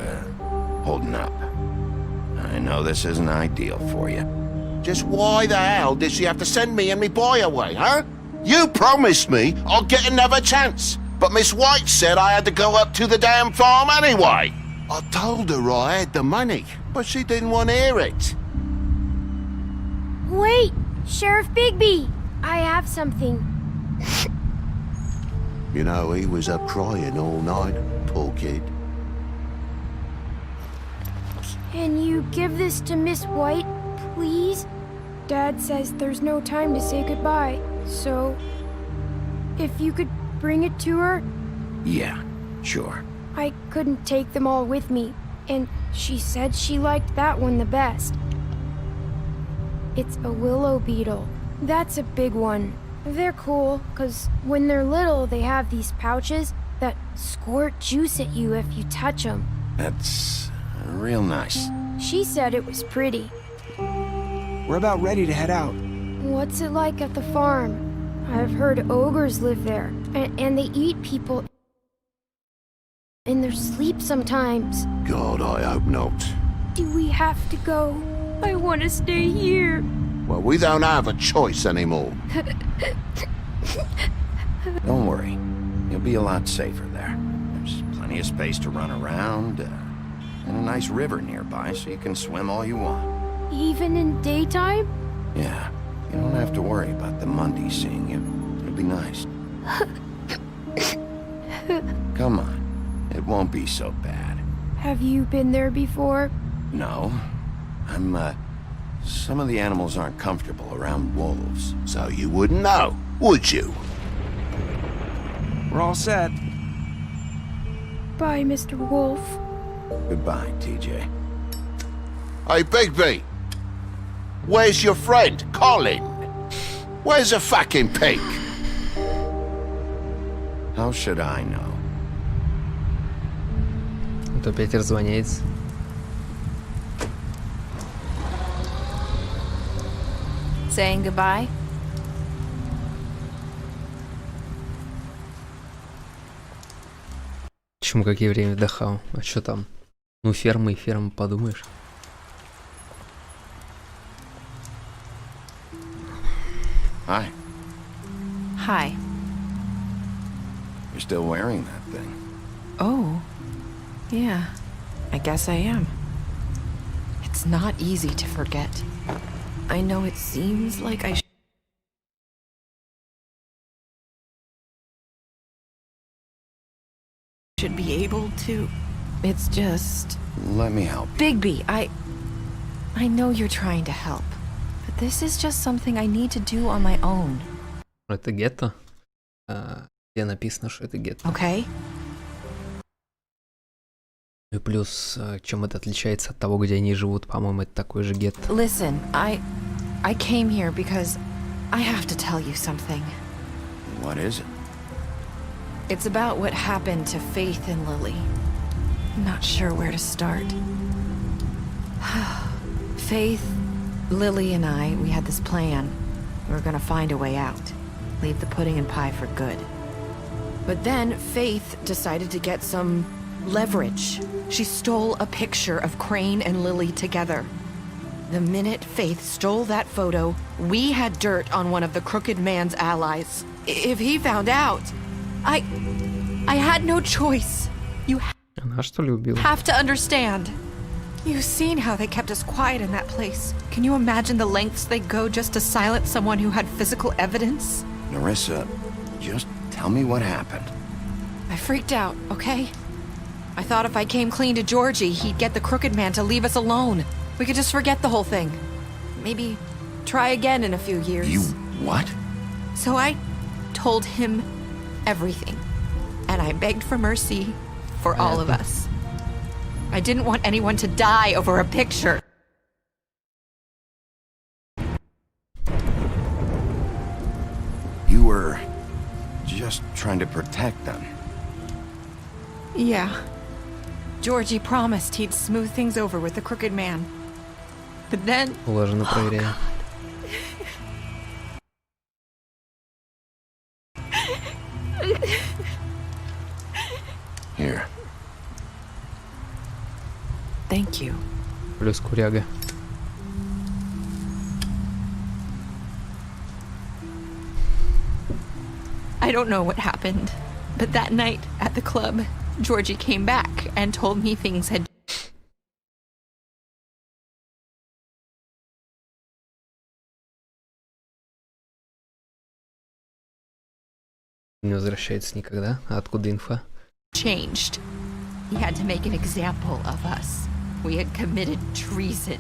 holding up? I know this isn't ideal for you. Just why the hell did she have to send me and me boy away, huh? You promised me I'll get another chance, but Miss White said I had to go up to the damn farm anyway. I told her I had the money, but she didn't want to hear it. Wait, Sheriff Bigby, I have something. You know, he was up crying all night, poor kid. Can you give this to Miss White, please? Dad says there's no time to say goodbye, so if you could bring it to her? Yeah, sure. I couldn't take them all with me, and she said she liked that one the best. It's a willow beetle. That's a big one. They're cool, 'cause when they're little, they have these pouches that squirt juice at you if you touch them. That's real nice. She said it was pretty. We're about ready to head out. What's it like at the farm? I've heard ogres live there, and they eat people in their sleep sometimes. God, I hope not. Do we have to go? I want to stay here. Well, we don't have a choice anymore. Don't worry. You'll be a lot safer there. There's plenty of space to run around, and a nice river nearby, so you can swim all you want. Even in daytime? Yeah, you don't have to worry about the Mundies seeing you. It'll be nice. Come on. It won't be so bad. Have you been there before? No. Some of the animals aren't comfortable around wolves, so you wouldn't know, would you? We're all set. Bye, Mr. Wolf. Goodbye, TJ. Hey, Bigby! Where's your friend, Colin? Where's the fucking pig? How should I know? Вот опять раззвоняется. Saying goodbye? Почему какие время вдохал? А что там? Ну, ферма и ферма, подумаешь. Hi. Hi. You're still wearing that thing. Oh. Yeah. I guess I am. It's not easy to forget. I know it seems like I should be able to. It's just... Let me help. Bigby, I know you're trying to help. But this is just something I need to do on my own. Это гетто. Где написано, что это гетто. Okay? И плюс, чем это отличается от того, где они живут, по-моему, это такой же гетто. Listen, I came here because I have to tell you something. What is it? It's about what happened to Faith and Lily. I'm not sure where to start. Faith, Lily, and I, we had this plan. We were gonna find a way out. Leave the pudding and pie for good. But then Faith decided to get some leverage. She stole a picture of Crane and Lily together. The minute Faith stole that photo, we had dirt on one of the crooked man's allies. If he found out, I had no choice. You Она что ли убила? have to understand. You've seen how they kept us quiet in that place. Can you imagine the lengths they go just to silence someone who had physical evidence? Narissa, just tell me what happened. I freaked out, okay? I thought if I came clean to Georgie, he'd get the crooked man to leave us alone. We could just forget the whole thing. Maybe try again in a few years. You what? So I told him everything. And I begged for mercy for all of us. I didn't want anyone to die over a picture. You were just trying to protect them. Yeah. Georgie promised he'd smooth things over with the crooked man. But then... Улаженно проверяю. Here. Thank you. Плюс куряга. I don't know what happened, but that night at the club, Georgie came back and told me things had... Не возвращается никогда. А откуда инфа? changed. He had to make an example of us. We had committed treason.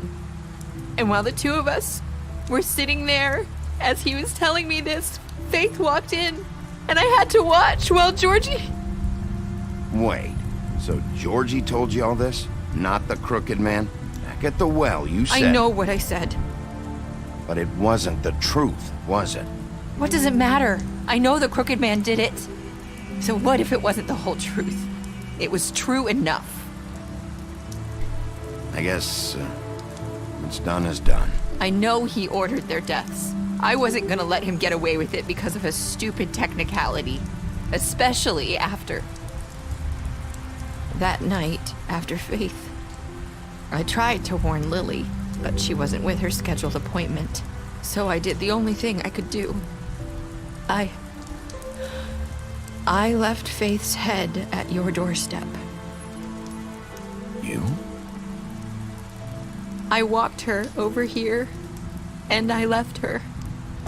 And while the two of us were sitting there, as he was telling me this, Faith walked in, and I had to watch while Georgie... Wait, so Georgie told you all this? Not the crooked man? Back at the well, you said... I know what I said. But it wasn't the truth, was it? What does it matter? I know the crooked man did it. So what if it wasn't the whole truth? It was true enough. I guess, what's done is done. I know he ordered their deaths. I wasn't gonna let him get away with it because of a stupid technicality. Especially after... that night, after Faith. I tried to warn Lily, but she wasn't with her scheduled appointment. So I did the only thing I could do. I left Faith's head at your doorstep. You? I walked her over here, and I left her,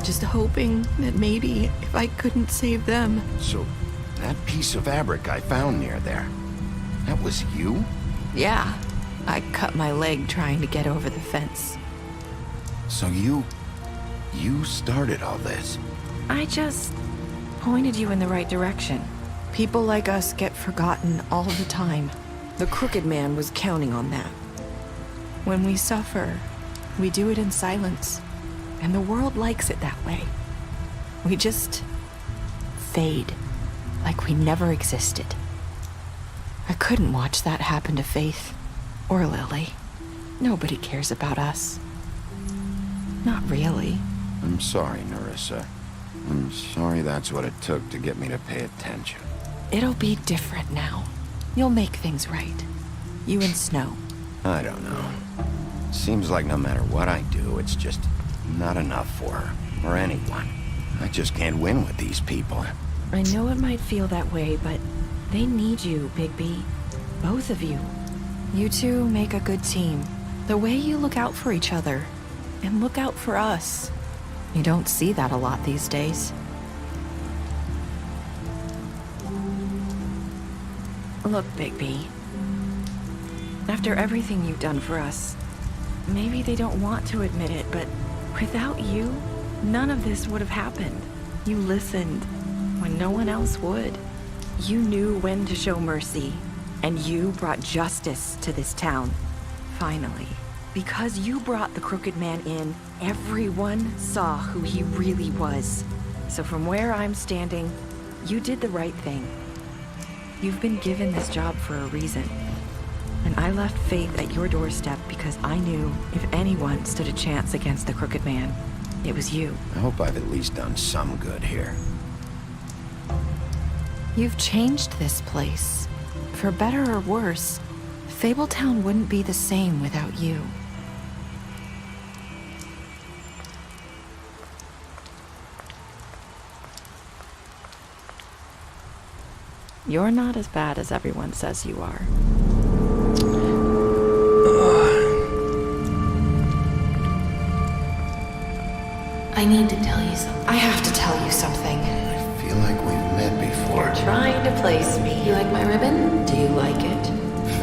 just hoping that maybe if I couldn't save them. So, that piece of fabric I found near there, that was you? Yeah, I cut my leg trying to get over the fence. So you started all this? I just pointed you in the right direction. People like us get forgotten all the time. The crooked man was counting on that. When we suffer, we do it in silence, and the world likes it that way. We just fade, like we never existed. I couldn't watch that happen to Faith, or Lily. Nobody cares about us. Not really. I'm sorry, Nerissa. I'm sorry that's what it took to get me to pay attention. It'll be different now. You'll make things right. You and Snow. I don't know. Seems like no matter what I do, it's just not enough for her, or anyone. I just can't win with these people. I know it might feel that way, but they need you, Bigby. Both of you. You two make a good team. The way you look out for each other, and look out for us. You don't see that a lot these days. Look, Bigby. After everything you've done for us, maybe they don't want to admit it, but without you, none of this would have happened. You listened when no one else would. You knew when to show mercy, and you brought justice to this town. Finally. Because you brought the crooked man in, everyone saw who he really was. So from where I'm standing, you did the right thing. You've been given this job for a reason. And I left Faith at your doorstep because I knew if anyone stood a chance against the crooked man, it was you. I hope I've at least done some good here. You've changed this place. For better or worse, Fabletown wouldn't be the same without you. You're not as bad as everyone says you are. I need to tell you something. I have to tell you something. I feel like we've met before. You're trying to place me. You like my ribbon? Do you like it?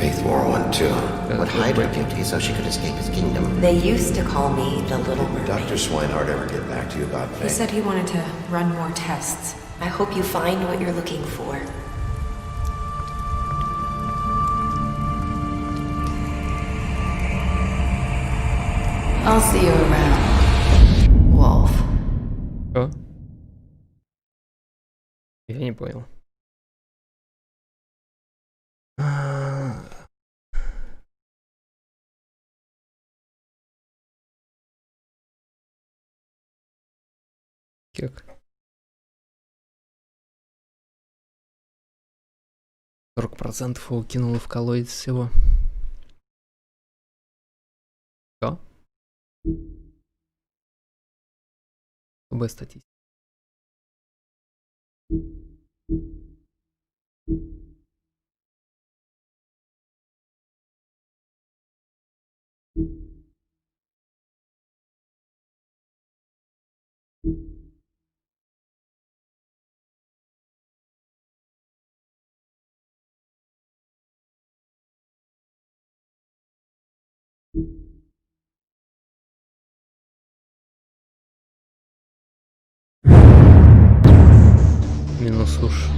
Faith wore one too. Would hide her beauty so she could escape his kingdom. They used to call me the Little Mermaid. Dr. Swinehart ever get back to you about Faith? He said he wanted to run more tests. I hope you find what you're looking for. I'll see you around, Wolf. Что? Я не понял. Кек. 40% его кинуло в колодец всего. Что? КБ статистика. Минус уж.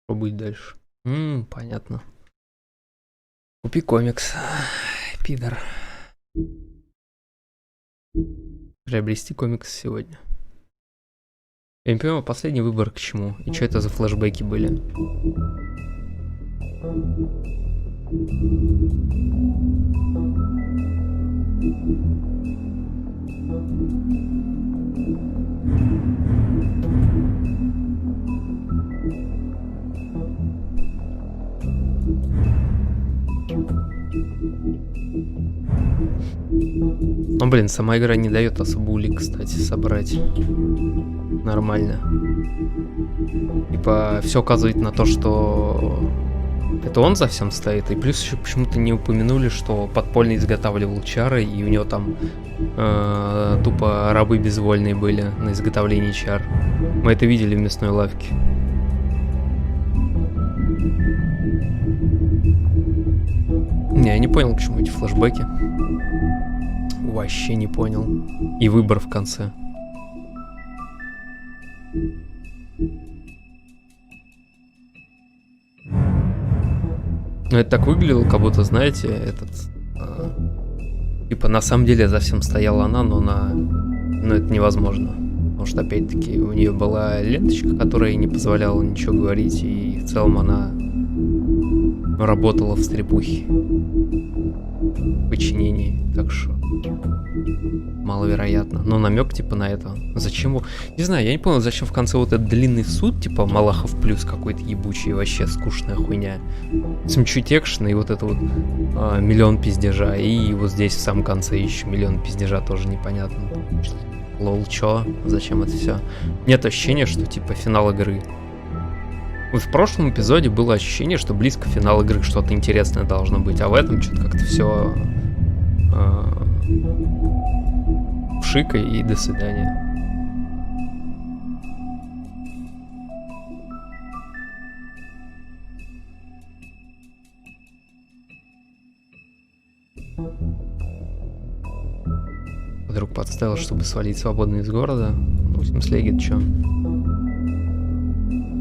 Что будет дальше? Понятно. Купи комикс. Пидор. Приобрести комикс сегодня. Я не понимаю, последний выбор к чему? И что это за флешбеки были? Ну, блин, сама игра не дает особо улик, кстати, собрать нормально. Типа, все указывает на то, что это он за всем стоит. И плюс еще почему-то не упомянули, что подпольно изготавливал чары, и у него там тупо рабы безвольные были на изготовлении чар. Мы это видели в мясной лавке. Не, я не понял, к чему эти флешбеки. Вообще не понял. И выбор в конце. Ну, это так выглядело, как будто, знаете, этот... типа, на самом деле за всем стояла она, но это невозможно. Потому что, опять-таки, у нее была ленточка, которая не позволяла ничего говорить, и в целом она работала в стрепухе. В подчинении, так что... маловероятно. Но намек типа на это. Зачем его... Не знаю, я не понял, зачем в конце вот этот длинный суд, типа Малахов плюс какой-то ебучий, вообще скучная хуйня. Чуть экшена и вот это вот миллион пиздежа. И вот здесь в самом конце еще миллион пиздежа, тоже непонятно. Лол, чё? Зачем это все? Нет ощущения, что типа финал игры. Вот в прошлом эпизоде было ощущение, что близко финал игры что-то интересное должно быть, а в этом что-то как-то все шика и до свидания. Вдруг подставил, чтобы свалить свободно из города. Ну, в смысле, говорит, чё?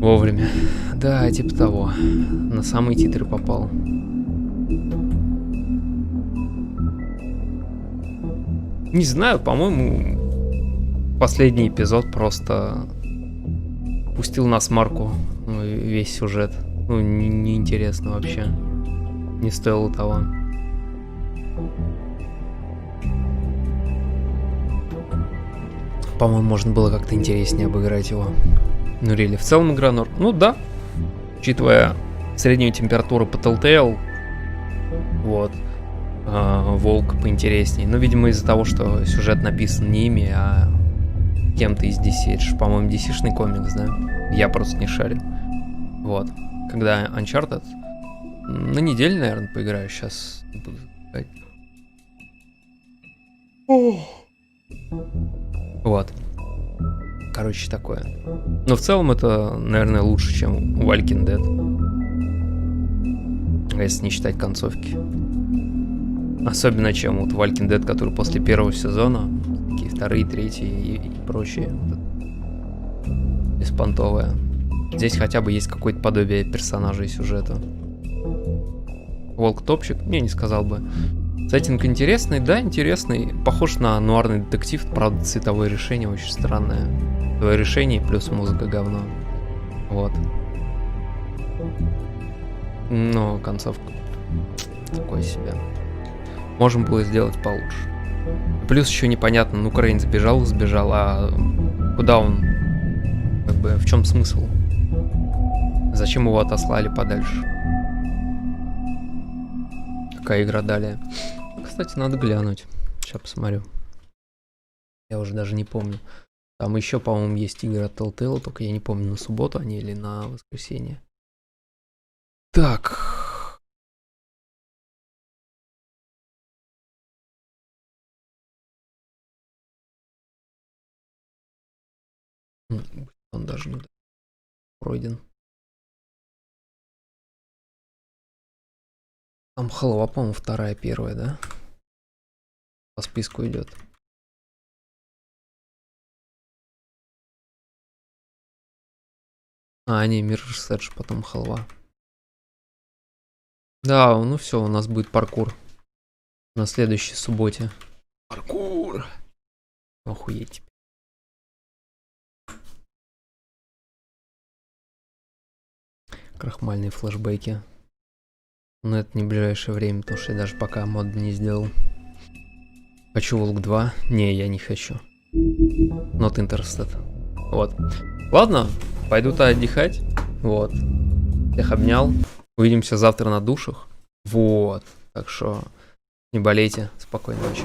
Вовремя. Да, типа того. На самые титры попал. Не знаю, по-моему, последний эпизод просто пустил на смарку весь сюжет. Ну, неинтересно вообще. Не стоило того. По-моему, можно было как-то интереснее обыграть его. Ну, рели. В целом игра норм. Ну, да. Учитывая среднюю температуру по Telltale. Вот. Волк поинтереснее. Но, видимо, из-за того, что сюжет написан не ими, а кем-то из DC. Это же, по-моему, DC-шный комикс, да? Я просто не шарю. Вот. Когда Uncharted... На неделю, наверное, поиграю. Сейчас буду играть. Вот. Короче, такое. Но в целом это, наверное, лучше, чем Walking Dead. Если не считать концовки. Особенно, чем вот Walking Dead, который после первого сезона, такие вторые, третьи и прочие. Беспонтовые. Здесь хотя бы есть какое-то подобие персонажа и сюжета. Волк-топчик? Не сказал бы. Сеттинг интересный, да, интересный. Похож на нуарный детектив, правда, цветовое решение очень странное. Твое решение плюс музыка говно. Вот. Но концовка. такое себе. Можем было сделать получше. Плюс еще непонятно, ну Крейн сбежал, а куда он? Как бы, в чем смысл? Зачем его отослали подальше? Какая игра далее? Кстати, надо глянуть. Сейчас посмотрю. Я уже даже не помню. Там еще, по-моему, есть игры от Telltale, только я не помню, на субботу они или на воскресенье. Так. Он даже не пройден. Там халва, по-моему, вторая, первая, да? По списку идет. А, не, Mirror's Edge, потом халва. Да, ну все, у нас будет паркур. На следующей субботе. Паркур! Охуеть. Крахмальные флешбеки. Но это не в ближайшее время, потому что я даже пока мод не сделал. Хочу Волк 2. Не, я не хочу. Not interested. Вот. Ладно, пойду-то отдыхать. Вот. Всех обнял. Увидимся завтра на душах. Вот. Так что не болейте. Спокойной ночи.